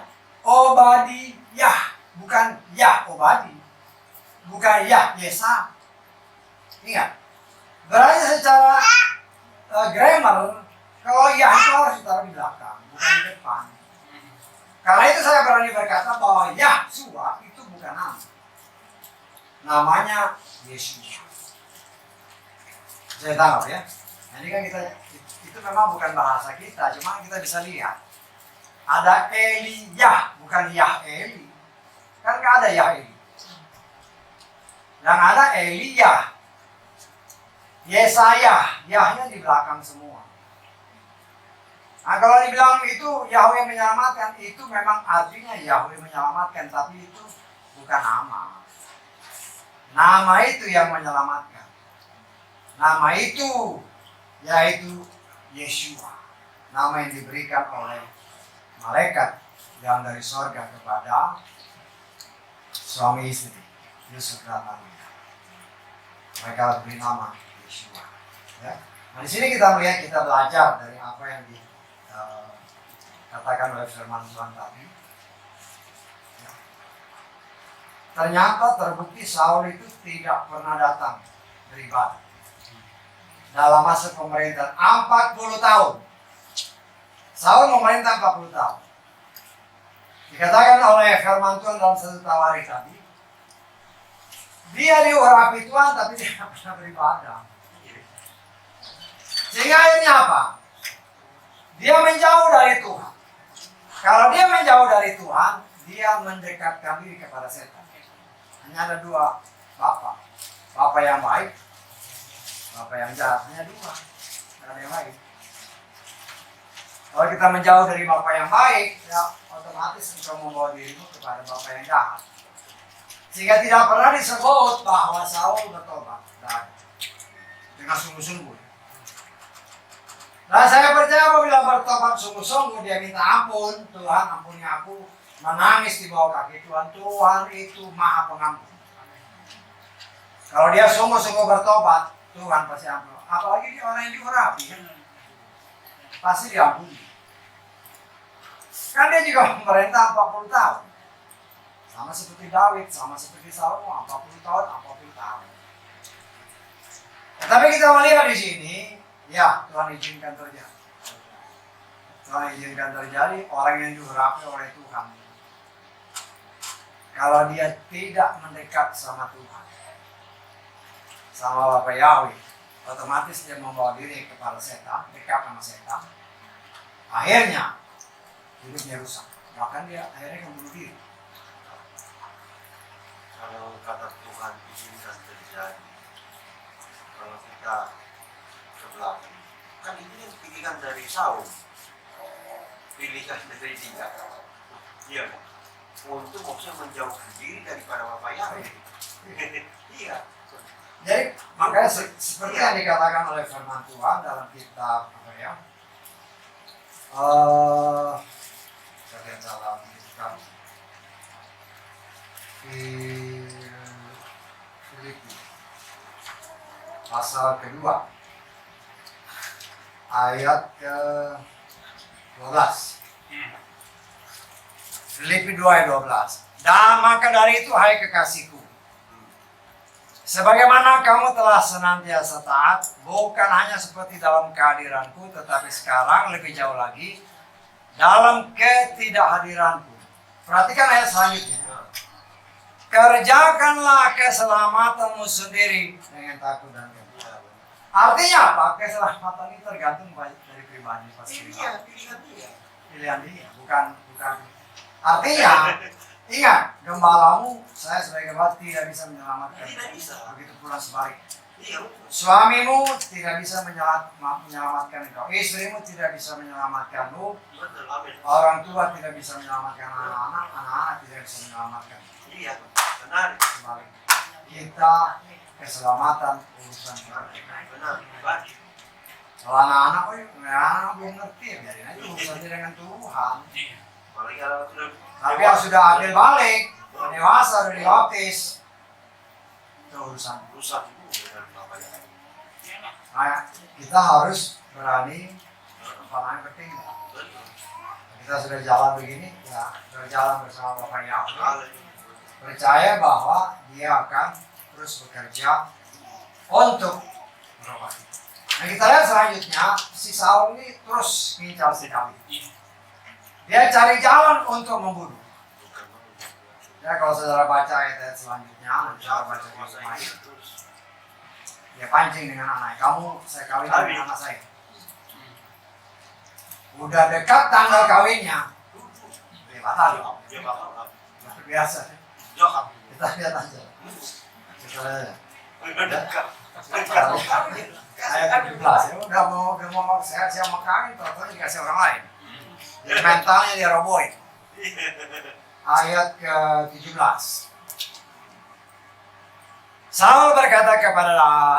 Obadiyah. Bukan Yah Obadi. Bukan Yah Yesa. Ingat. Berarti secara grammar, kalau Yah itu harus ditaruh di belakang, bukan di depan. Karena itu saya berani berkata bahwa Yahshua itu bukan nama. Namanya Yesus. Saya tangkap ya. Jadi kan kita itu memang bukan bahasa kita, cuma kita bisa lihat. Ada Eliyah, bukan Yah Eli. Kan nggak ada Yah Eli. Yang ada Eliyah. Yesayah, Yahnya di belakang semua. Nah kalau dibilang itu Yahweh menyelamatkan, itu memang artinya Yahweh menyelamatkan, tapi itu bukan nama. Nama itu yang menyelamatkan. Nama itu yaitu Yeshua. Nama yang diberikan oleh malaikat yang dari sorga kepada suami istri, Yusuf dan Maria. Mereka beri nama Yeshua. Ya. Nah di sini kita melihat, kita belajar dari apa yang katakan oleh firman Tuhan tadi. Ya. Ternyata terbukti Saul itu tidak pernah datang beribadah dalam masa pemerintahan 40 tahun. Saul memerintah 40 tahun. Dikatakan oleh firman Tuhan dalam 1 Tawari tadi, dia diurapi Tuhan tapi dia tidak pernah beribadah. Sehingga akhirnya apa? Dia menjauh dari Tuhan. Kalau dia menjauh dari Tuhan, dia mendekatkan diri kepada setan. Hanya ada dua bapak. Bapak yang baik, bapak yang jahat. Hanya dua. Tidak ada yang lain. Kalau kita menjauh dari bapak yang baik, ya otomatis kita membawa dirimu kepada bapak yang jahat. Sehingga tidak pernah disebut bahwa Saul bertobat. Dengan sungguh-sungguh. Nah saya percaya apabila bertobat sungguh-sungguh, dia minta ampun, Tuhan ampuni aku, menangis di bawah kaki Tuhan. Tuhan itu Maha Pengampun. Kalau dia sungguh-sungguh bertobat, Tuhan pasti ampun. Apalagi dia orang yang diurapi, pasti diampuni. Kan dia juga memerintah 40 tahun. Sama seperti Daud, sama seperti Salomo, 40 tahun, 40 tahun. Tetapi kita melihat di sini, ya Tuhan izinkan terjadi. Tuhan izinkan terjadi orang yang diurapi oleh Tuhan. Kalau dia tidak mendekat sama Tuhan, sama Bapa Yahweh, otomatis dia membawa diri kepada setan, dekat sama setan. Akhirnya hidupnya rusak. Bahkan dia akhirnya membunuh diri. Kalau kata Tuhan izinkan terjadi, kalau kita ke belakang, kan ini yang pilihan dari Saul, pilihan dari dia, iya, untuk maksudnya menjauhkan diri daripada Bapak Yahweh. Iya. Jadi makanya seperti yang dikatakan oleh firman Tuhan dalam kitab apa ya? Saya salah kitab Filipi pasal kedua ayat ke-12. Filipi 2 ayat 12. Dan maka dari itu hai kekasihku, sebagaimana kamu telah senantiasa taat, bukan hanya seperti dalam kehadiranku, tetapi sekarang lebih jauh lagi dalam ketidakhadiranku. Perhatikan ayat selanjutnya. Kerjakanlah keselamatanmu sendiri dengan takut dan gembira. Artinya apa? Keselamatan ini tergantung dari pribadi pasti. Iya, pilihan dia. Pilihan dia, bukan. Artinya, ingat, gembalamu, saya sebagai gembala tidak bisa menyelamatkan. Tidak bisa. Begitu pula sebaliknya. Iya. Suamimu tidak bisa menyelamatkan engkau. Istrimu tidak bisa menyelamatkanmu. Betul, amin. Orang tua tidak bisa menyelamatkan anak-anak. Anak-anak tidak bisa menyelamatkan. Iya, benar. Sebaliknya. Kita keselamatan urusan kita. Benar, benar. Kalau anak-anak, belum ngerti ya, biarin aja urusannya dengan Tuhan. Apalagi kalau sudah Tapi yang sudah ambil balik, dewasa, sudah dibaptis, itu urusan. rusak itu dengan Bapak Yahweh. Nah, kita harus berani yang penting. Betul. Kita sudah jalan begini, ya berjalan bersama Bapak Yahweh. Haleluya. Percaya bahwa Dia akan terus bekerja untuk merubah. Nah, kita lihat selanjutnya, si Saul ini terus ngincar si Daud. Dia cari jalan untuk membunuh. Ya, kalau saudara baca ayat selanjutnya, saudara baca di rumah, dia pancing dengan anaknya. Kamu, saya kawin dengan anak saya. Udah dekat tanggal kawinnya, dia batal. Dia bakal Luar biasa. jawab. Kita lihat aja. Kita lihat. Dekat. Ayat 17 ya, udah mau saya mau kawin, ternyata dikasih orang lain. Jadi mentalnya dia robohin. Ayat ke-17. Saul berkata kepada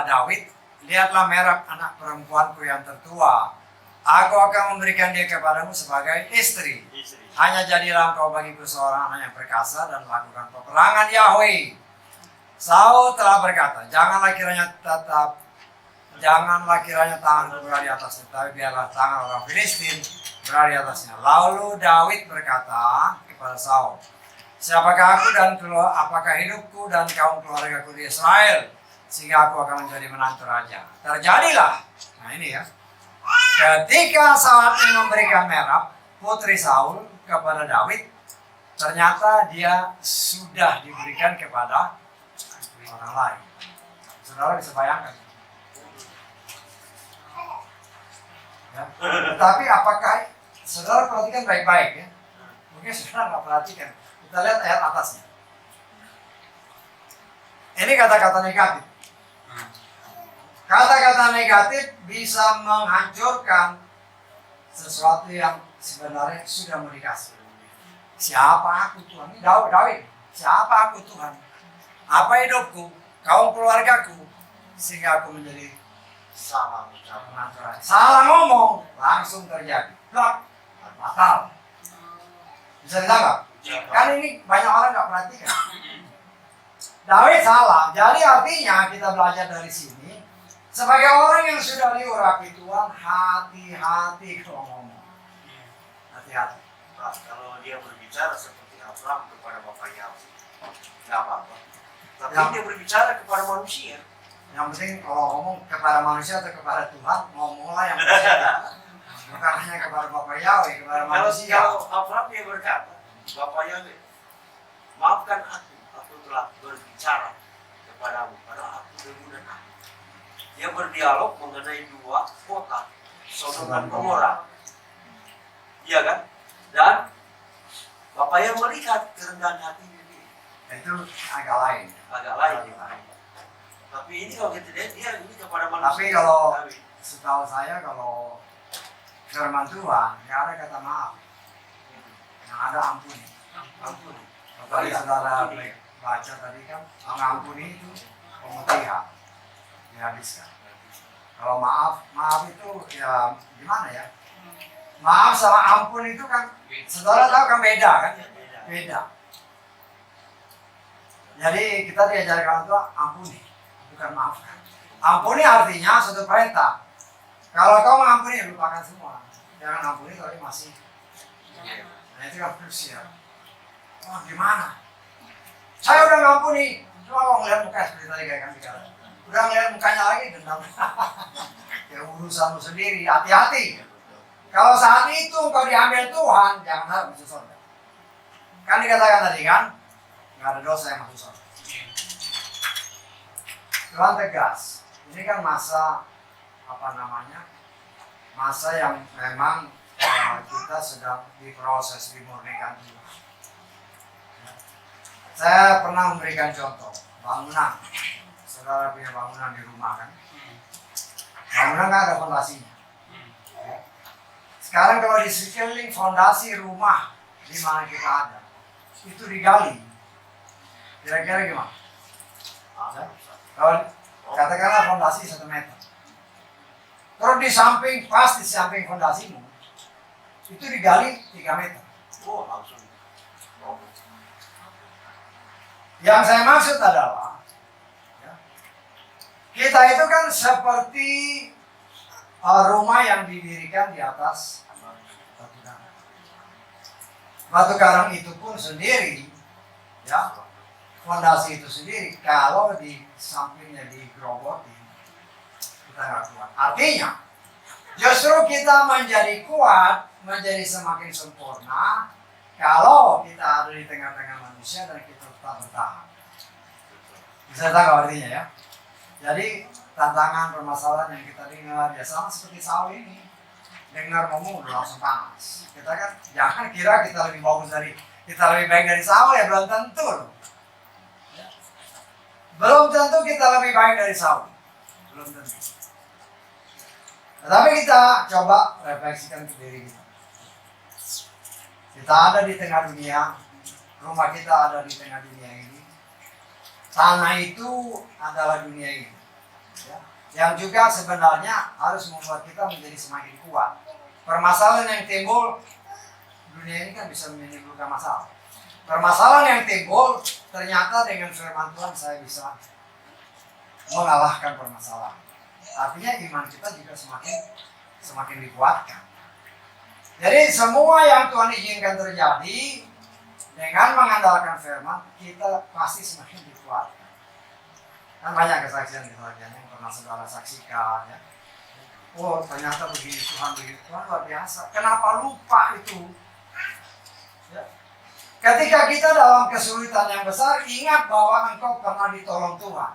Daud, lihatlah merah anak perempuanku yang tertua. Aku akan memberikan dia kepadamu sebagai istri. Hanya jadilah engkau bagiku seorang anak yang perkasa dan melakukan peperangan Yahweh. Saul telah berkata, janganlah kiranya tanganku berada di atasnya, tapi biarlah tangan orang Filistin berada di atasnya. Lalu Daud berkata kepada Saul, siapakah aku dan apakah hidupku dan kaum keluargaku di Israel, sehingga aku akan menjadi menantu raja. Terjadilah, nah ini ya, ketika saatnya memberikan merah putri Saul kepada Daud, ternyata dia sudah diberikan kepada orang lain. Saudara bisa bayangkan. Ya. Tapi apakah saudara perhatikan baik-baik ya? Mungkin saudara nggak perhatikan. Kita lihat ayat atasnya. Ini kata-kata negatif. Kata-kata negatif bisa menghancurkan sesuatu yang sebenarnya sudah mau dikasih. Siapa aku Tuhan? Ini Daud. Siapa aku Tuhan? Apa hidupku? Kaum keluargaku? Sehingga aku menjadi Salah ucapan. salah ngomong, langsung terjadi. Blok, batal. Bisa ditangkap? Kan ini banyak orang nggak perhatikan. Daud salah. Jadi artinya kita belajar dari sini, sebagai orang yang sudah diurapi Tuhan, hati-hati kalau ngomong. Hati-hati. Nah, kalau dia berbicara seperti Abraham kepada bapaknya, nggak apa-apa. Tapi Ya. dia berbicara kepada manusia. Yang penting kalau ngomong kepada manusia atau kepada Tuhan, ngomonglah yang positif. Bukan hanya kepada Bapak Yahweh, kepada manusia. Kalau Abraham dia berkata, Bapak Yahweh, maafkan aku telah berbicara kepadamu, padahal aku berguna aku. Dia berdialog mengenai dua kota, Sodom dan Gomora. Iya kan? Dan Bapak yang melihat kerendahan hatinya dia. Itu agak lain. Agak lain. Tapi ini kalau kita lihat dia ini kepada manusia. Tapi kalau setahu saya kalau firman Tuhan nggak ada kata maaf, yang ada ampuni. Ampuni. Tadi saudara baca tadi kan, mengampuni itu pemutihan, dihabiskan. Kalau maaf itu ya gimana ya? Maaf sama ampun itu kan, saudara tahu kan beda kan? Beda. Jadi kita diajarkan itu ampuni, bukan maafkan. Ampuni artinya suatu perintah. Kalau kau mengampuni, lupakan semua. Jangan ampuni tapi masih. Nah itu kan manusia. Wah gimana? Saya udah ngampuni, cuma mau ngeliat muka seperti tadi kayak kan bicara. Udah ngeliat mukanya lagi dendam. Ya urusanmu sendiri, hati-hati. Kalau saat itu kau diambil Tuhan, jangan harap masuk surga. Kan dikatakan tadi kan, nggak ada dosa yang masuk surga. Tuhan tegas. Ini kan masa masa yang memang kita sedang diproses dimurnikan Tuhan. Saya pernah memberikan contoh bangunan. Saudara punya bangunan di rumah kan? Bangunan kan ada fondasinya. Sekarang kalau di sekeliling fondasi rumah di mana kita ada, itu digali. Kira-kira gimana? Kalau katakanlah fondasi 1 meter. Terus di samping fondasimu, itu digali 3 meter. Oh langsung. Yang saya maksud adalah, ya, kita itu kan seperti rumah yang didirikan di atas batu karang. Batu karang itu pun sendiri, ya, fondasi itu sendiri, kalau di sampingnya digerogotin, kita nggak kuat. Artinya, justru kita menjadi kuat, menjadi semakin sempurna, kalau kita ada di tengah-tengah manusia dan kita tetap bertahan. Bisa tahu artinya ya? Jadi tantangan permasalahan yang kita dengar ya sama seperti Saul ini. Dengar ngomong udah langsung panas. Kita kan jangan kira kita lebih baik dari Saul ya, belum tentu loh. Ya. Belum tentu kita lebih baik dari Saul. Belum tentu. Tetapi kita coba refleksikan ke diri kita. Kita ada di tengah dunia, rumah kita ada di tengah dunia ini. Tanah itu adalah dunia ini. Ya. Yang juga sebenarnya harus membuat kita menjadi semakin kuat. Permasalahan yang timbul, dunia ini kan bisa menimbulkan masalah. Permasalahan yang timbul, ternyata dengan firman Tuhan saya bisa mengalahkan permasalahan. Artinya iman kita juga semakin dikuatkan. Jadi semua yang Tuhan izinkan terjadi, dengan mengandalkan firman, kita pasti semakin dikuatkan. Kan banyak kesaksian yang pernah saudara saksikan ya. Oh ternyata begini Tuhan luar biasa. Kenapa lupa itu? Ya. Ketika kita dalam kesulitan yang besar, ingat bahwa engkau pernah ditolong Tuhan.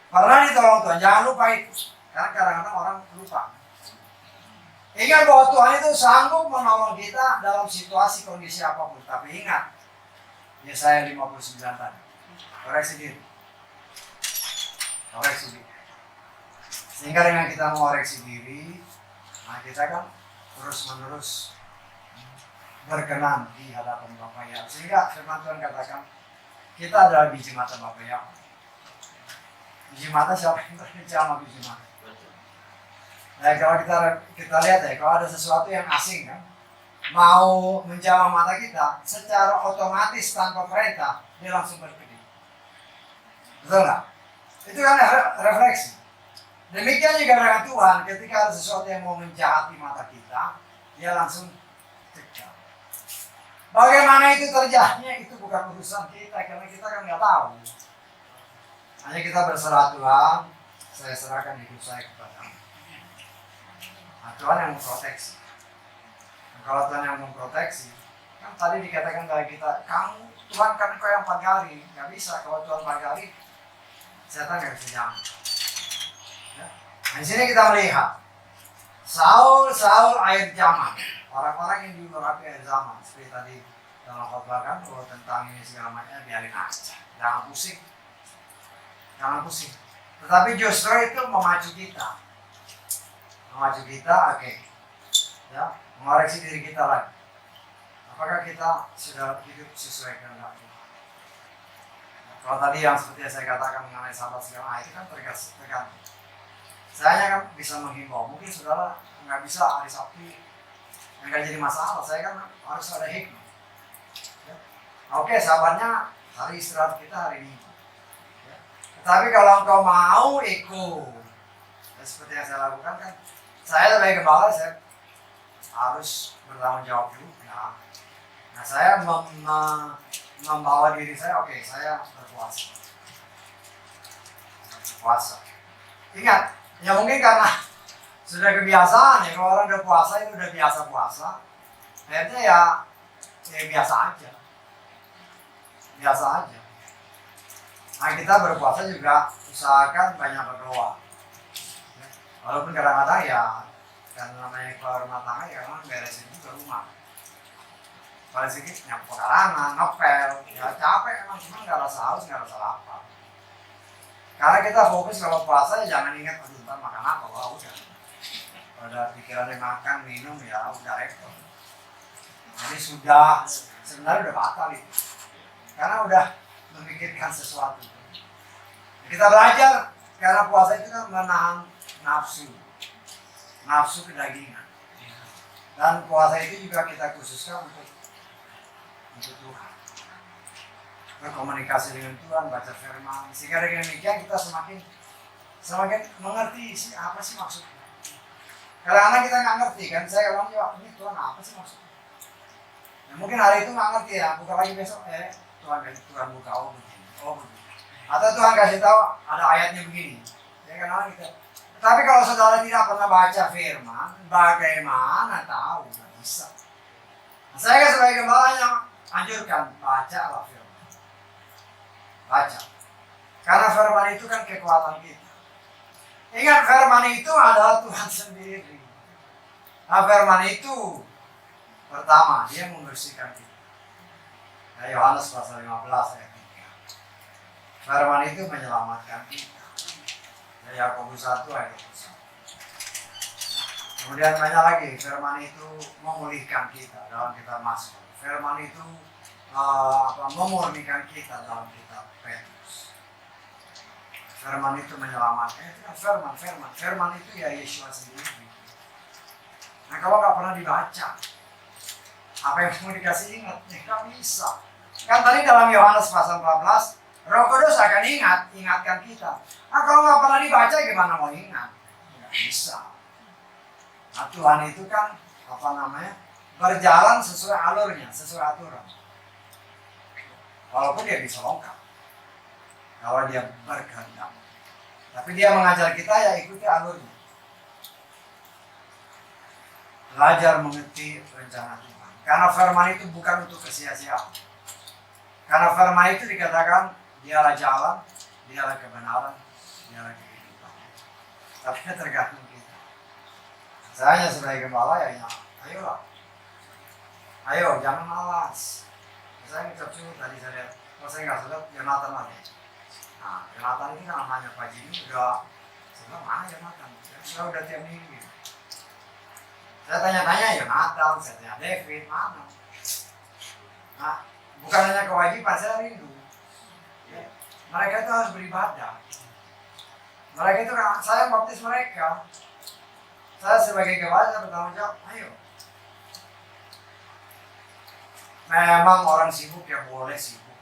Pernah ditolong Tuhan, jangan lupa itu. Karena kadang-kadang orang lupa. Ingat bahwa Tuhan itu sanggup menolong kita dalam situasi kondisi apapun. Tapi ingat, Yesaya 59 tadi. Koreksi diri. Koreksi diri. Sehingga dengan kita mengoreksi diri, nah kita kan terus-menerus berkenan di hadapan Bapa Yahweh. Sehingga firman Tuhan katakan, kita adalah biji mata Bapa Yahweh. Biji mata siapa yang terjamah biji mata? Nah, kalau kita lihat ya, kalau ada sesuatu yang asing kan, mau menjamah mata kita, secara otomatis tanpa perintah, dia langsung berkedip. Betul nggak? Itu kan refleksi. Demikian juga dengan Tuhan, ketika ada sesuatu yang mau menjahati mata kita, dia langsung cegah. Bagaimana itu terjadinya itu bukan urusan kita, karena kita kan nggak tahu. Hanya kita berserah Tuhan, saya serahkan hidup saya kepada-Mu. Nah, Tuhan yang memproteksi. Nah, kalau Tuhan yang memproteksi, kan tadi dikatakan kepada kita, kamu Tuhan kan kau yang pagari, nggak bisa. Kalau Tuhan pagari, setan nggak bisa jalan. Ya. Nah, di sini kita melihat Saul akhir zaman, orang-orang yang diurapi akhir zaman, seperti tadi dalam khotbah kan, kalau tentang ini segala macam biarin aja, jangan pusing. Tetapi justru itu memacu kita, oke. Ya, mengoreksi diri kita lagi. Apakah kita sudah hidup sesuai kehendak Tuhan? Kalau tadi yang seperti yang saya katakan mengenai sahabat segala, itu kan tergantung. Saya kan bisa menghimbau, mungkin saudara nggak bisa hari Sabtu, nggak jadi masalah. Saya kan harus ada hikmah. Ya. Oke, sahabatnya hari istirahat kita hari Minggu. Ya. Tetapi kalau engkau mau ikut, ya, seperti yang saya lakukan kan, saya sebagai gembala saya harus bertanggung jawab juga. Nah, saya membawa diri saya, oke, saya berpuasa. Ingat, ya mungkin karena sudah kebiasaan ya, kalau orang udah puasa itu udah biasa puasa, akhirnya ya biasa aja. Nah, kita berpuasa juga usahakan banyak berdoa. Ya. Walaupun kadang-kadang ya, karena namanya keluar rumah tangga ya memang beresin juga rumah. Paling sedikit nyapu karangan, ngepel, ya capek emang, cuma nggak rasa haus, nggak rasa lapar. Karena kita fokus kalau puasa ya jangan ingat ntar makan apa, wah udah. Pada pikirannya makan, minum ya udah repot. Jadi sudah, sebenarnya udah batal itu. Karena udah memikirkan sesuatu. Kita belajar, karena puasa itu kan menahan nafsu kedagingan. Dan puasa itu juga kita khususkan untuk Tuhan, berkomunikasi dengan Tuhan, baca firman, sehingga dengan demikian kita semakin mengerti apa sih maksudnya. Kadang-kadang kita nggak ngerti kan, saya bilang ya ini Tuhan apa sih maksudnya. Nah, mungkin hari itu nggak ngerti ya, bukan lagi besok Tuhan buka begini. Atau Tuhan kasih tahu ada ayatnya begini. Ya kadang-kadang gitu. Tapi kalau saudara tidak pernah baca firman, bagaimana tahu? Nggak bisa. Nah, saya sebagai gembalanya anjurkan bacalah firman. Baca. Karena firman itu kan kekuatan kita. Ingat, firman itu adalah Tuhan sendiri. Nah, firman itu pertama dia membersihkan kita. Nah, Yohanes pasal 15 ayat 3. Firman itu menyelamatkan kita. Nah, Yakobus 1 ayat 21. Kemudian banyak lagi, firman itu memulihkan kita dalam kitab Mazmur. Firman itu memurnikan kita dalam kitab Petrus. Firman itu menyelamatkan. Itu kan firman itu ya Yesus sendiri. Nah, kalau nggak pernah dibaca, apa yang mau dikasih ingat? Ya nggak bisa. Kan tadi dalam Yohanes pasal 14, Roh Kudus akan ingatkan kita. Nah, kalau nggak pernah dibaca, gimana mau ingat? Nggak bisa. Nah, Tuhan itu kan berjalan sesuai alurnya, sesuai aturan. Walaupun dia bisa longkap, kalau dia berkehendak. Tapi dia mengajar kita ya ikuti alurnya. Belajar mengerti rencana Tuhan. Karena firman itu bukan untuk kesia-siaan. Karena firman itu dikatakan dialah jalan, dialah kebenaran, dialah kehidupan. Tapi tergantung kita. Saya sebagai gembala ya, ayolah. Ayo, jangan malas. Saya ngucap syukur tadi saya lihat. Kalau saya nggak sudah, Jonathan ada. Nah, Jonathan ini kan namanya Pak Jimmy udah, sebenarnya mana Jonathan? Saya udah tiap minggu. Saya tanya-tanya Jonathan, saya tanya David, mana? Nah, bukan hanya kewajiban, saya rindu. Ya, mereka itu harus beribadah. Mereka itu kan, saya baptis mereka. Saya sebagai gembala saya bertanggung jawab, ayo. Memang orang sibuk ya boleh sibuk.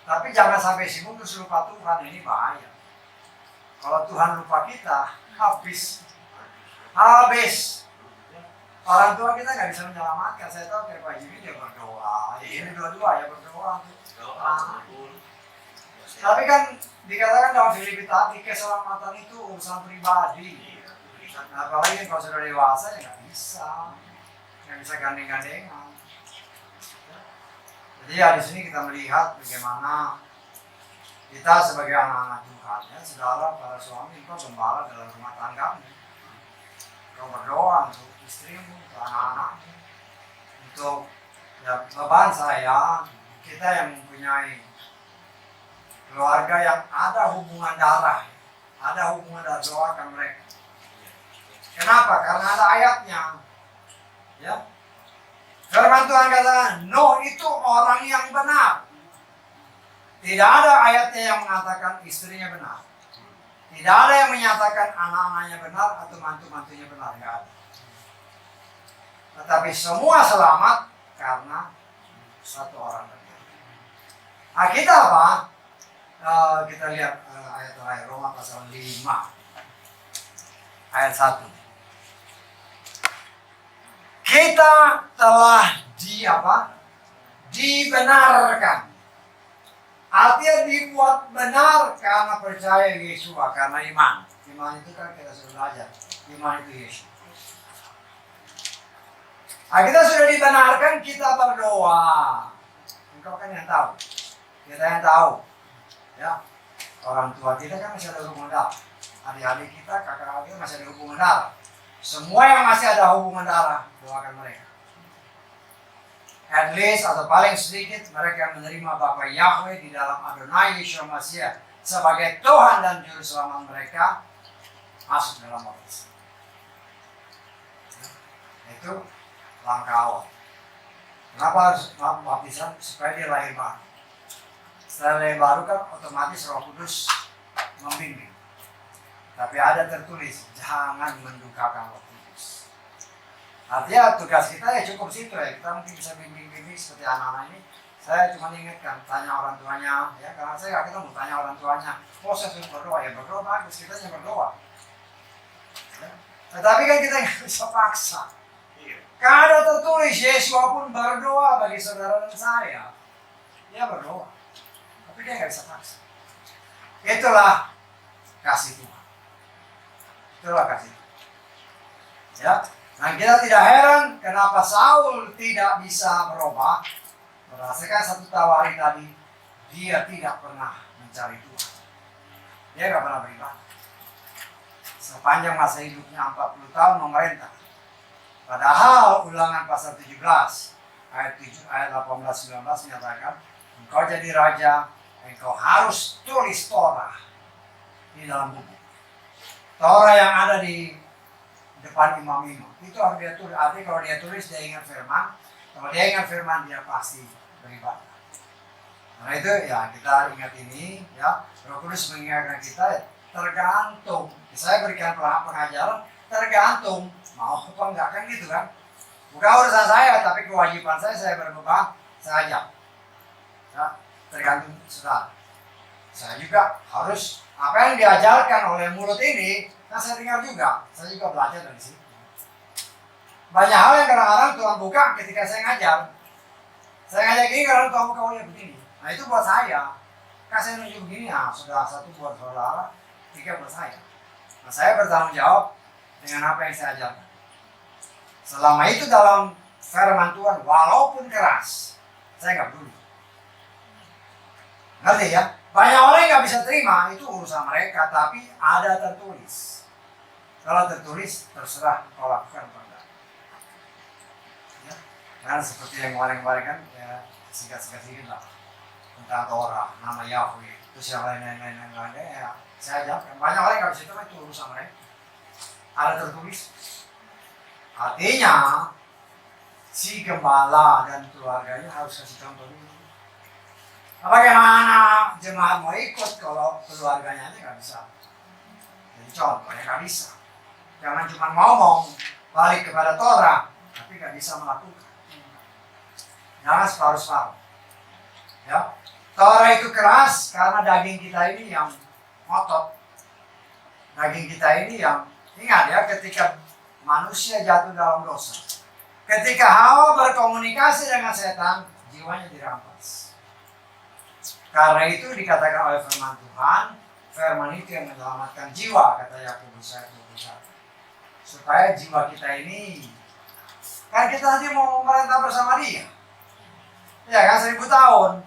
Tapi jangan sampai sibuk terus lupa Tuhan, ini bahaya. Kalau Tuhan lupa kita, habis. Orang tua kita nggak bisa menyelamatkan. Saya tahu kayak Pak Jimmy dia berdoa, ini dua-dua ya berdoa. Tapi kan dikatakan dalam Filipi tadi keselamatan itu urusan pribadi. Apalagi kalau sudah dewasa ya nggak bisa gandeng-gandengan. Jadi ya di sini kita melihat bagaimana kita sebagai anak-anak Tuhan, ya, saudara para suami, engkau gembala dalam rumah tanggamu. Kau berdoa untuk istrimu, untuk anak-anakmu, untuk ya, beban saya, kita yang mempunyai keluarga yang ada hubungan darah, doakan mereka. Kenapa? Karena ada ayatnya. Ya. Firman Tuhan katakan, Nuh itu orang yang benar. Tidak ada ayatnya yang mengatakan istrinya benar. Tidak ada yang menyatakan anak-anaknya benar atau mantu-mantunya benar. Tidak ada. Tetapi semua selamat karena satu orang benar. Nah, kita apa? Kita lihat ayat terakhir Roma pasal 5 ayat 1. Kita telah dibenarkan. Artinya dibuat benar karena percaya Yesus, karena iman. Iman itu kan kita sudah belajar. Iman itu Yesus. Nah, kita sudah dibenarkan, kita berdoa. Engkau kan yang tahu. Kita yang tahu. Ya, orang tua kita kan masih ada hubungan darah. Adik-adik kita, kakak-adik masih ada hubungan darah. Semua yang masih ada hubungan darah, doakan mereka. At least atau paling sedikit mereka menerima Bapa Yahweh di dalam Adonai Yeshua Mashiach sebagai Tuhan dan Juru Selamat mereka, masuk dalam baptisan. Itu langkah awal. Kenapa harus baptisan? Supaya dia lahir baru. Setelah lahir baru kan otomatis Roh Kudus membimbing. Tapi ada tertulis, jangan mendukakan Roh Kudus. Artinya tugas kita ya cukup situ ya. Kita mungkin bisa bimbing-bimbing seperti anak-anak ini. Saya cuma ingatkan, tanya orang tuanya, ya karena saya nggak ketemu, tanya orang tuanya. Oh saya suruh berdoa, ya berdoa bagus, kita hanya berdoa. Ya. Tetapi kan kita nggak bisa paksa. Karena ada tertulis, Yesua pun berdoa bagi saudara dan saya. Dia berdoa. Tapi dia nggak bisa paksa. Itulah kasih Tuhan. Itulah kasih. Ya, nah kita tidak heran kenapa Saul tidak bisa berubah. Berdasarkan satu tawari tadi, dia tidak pernah mencari Tuhan. Dia nggak pernah beribadah. Sepanjang masa hidupnya 40 tahun memerintah. Padahal Ulangan pasal 17 ayat 18-19 menyatakan, engkau jadi raja, engkau harus tulis Torah di dalam buku. Torah yang ada di depan imam-imam itu harus dia tulis. Artinya kalau dia tulis dia ingat firman. Kalau dia ingat firman dia pasti beribadah. Karena itu ya kita ingat ini ya. Roh Kudus mengingatkan kita tergantung. Saya berikan pengajaran tergantung mau apa enggak kan gitu kan. Bukan urusan saya tapi kewajiban saya berbeban saya ajak. Ya, tergantung saudara. Saya juga harus apa yang diajarkan oleh mulut ini, nah saya dengar juga. Saya juga belajar dari situ. Banyak hal yang kadang-kadang Tuhan buka ketika saya ngajar. Saya ngajar gini, kadang Tuhan buka, oh ya begini. Nah itu buat saya. Kan saya nunjuk begini, nah sudah satu buat saudara, tiga buat saya. Nah saya bertanggung jawab dengan apa yang saya ajarkan. Selama itu dalam firman Tuhan, walaupun keras, saya nggak peduli. Ngerti ya? Banyak orang yang nggak bisa terima, itu urusan mereka, tapi ada tertulis. Kalau tertulis, terserah kau lakukan apa enggak. Ya? Karena seperti yang kemarin-kemarin kan, ya singkat-singkat lah. Tentang Torah, nama Yahweh, terus yang lain-lain, ya saya ajarkan. Banyak orang yang nggak bisa terima, itu urusan mereka. Ada tertulis. Artinya, si gembala dan keluarganya harus kasih contoh dulu. Bagaimana jemaat mau ikut kalau keluarganya nggak bisa? Jadi contohnya nggak bisa. Jangan cuma ngomong balik kepada Torah, tapi nggak bisa melakukan. Jangan separuh-separuh. Ya, Torah itu keras karena daging kita ini yang ngotot. Daging kita ini yang, ingat ya, ketika manusia jatuh dalam dosa, ketika Hawa berkomunikasi dengan setan, jiwanya dirampas. Karena itu dikatakan oleh firman Tuhan, firman itu yang menyelamatkan jiwa, kata Yakobus 1:21. Supaya jiwa kita ini, kan kita nanti mau memerintah bersama dia. Ya kan, 1000 tahun.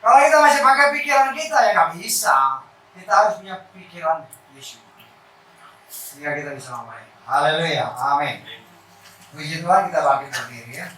Kalau kita masih pakai pikiran kita, ya nggak bisa. Kita harus punya pikiran Yesus. Sehingga kita bisa membaik. Haleluya, amin. Puji Tuhan, kita bangkit berdiri ya.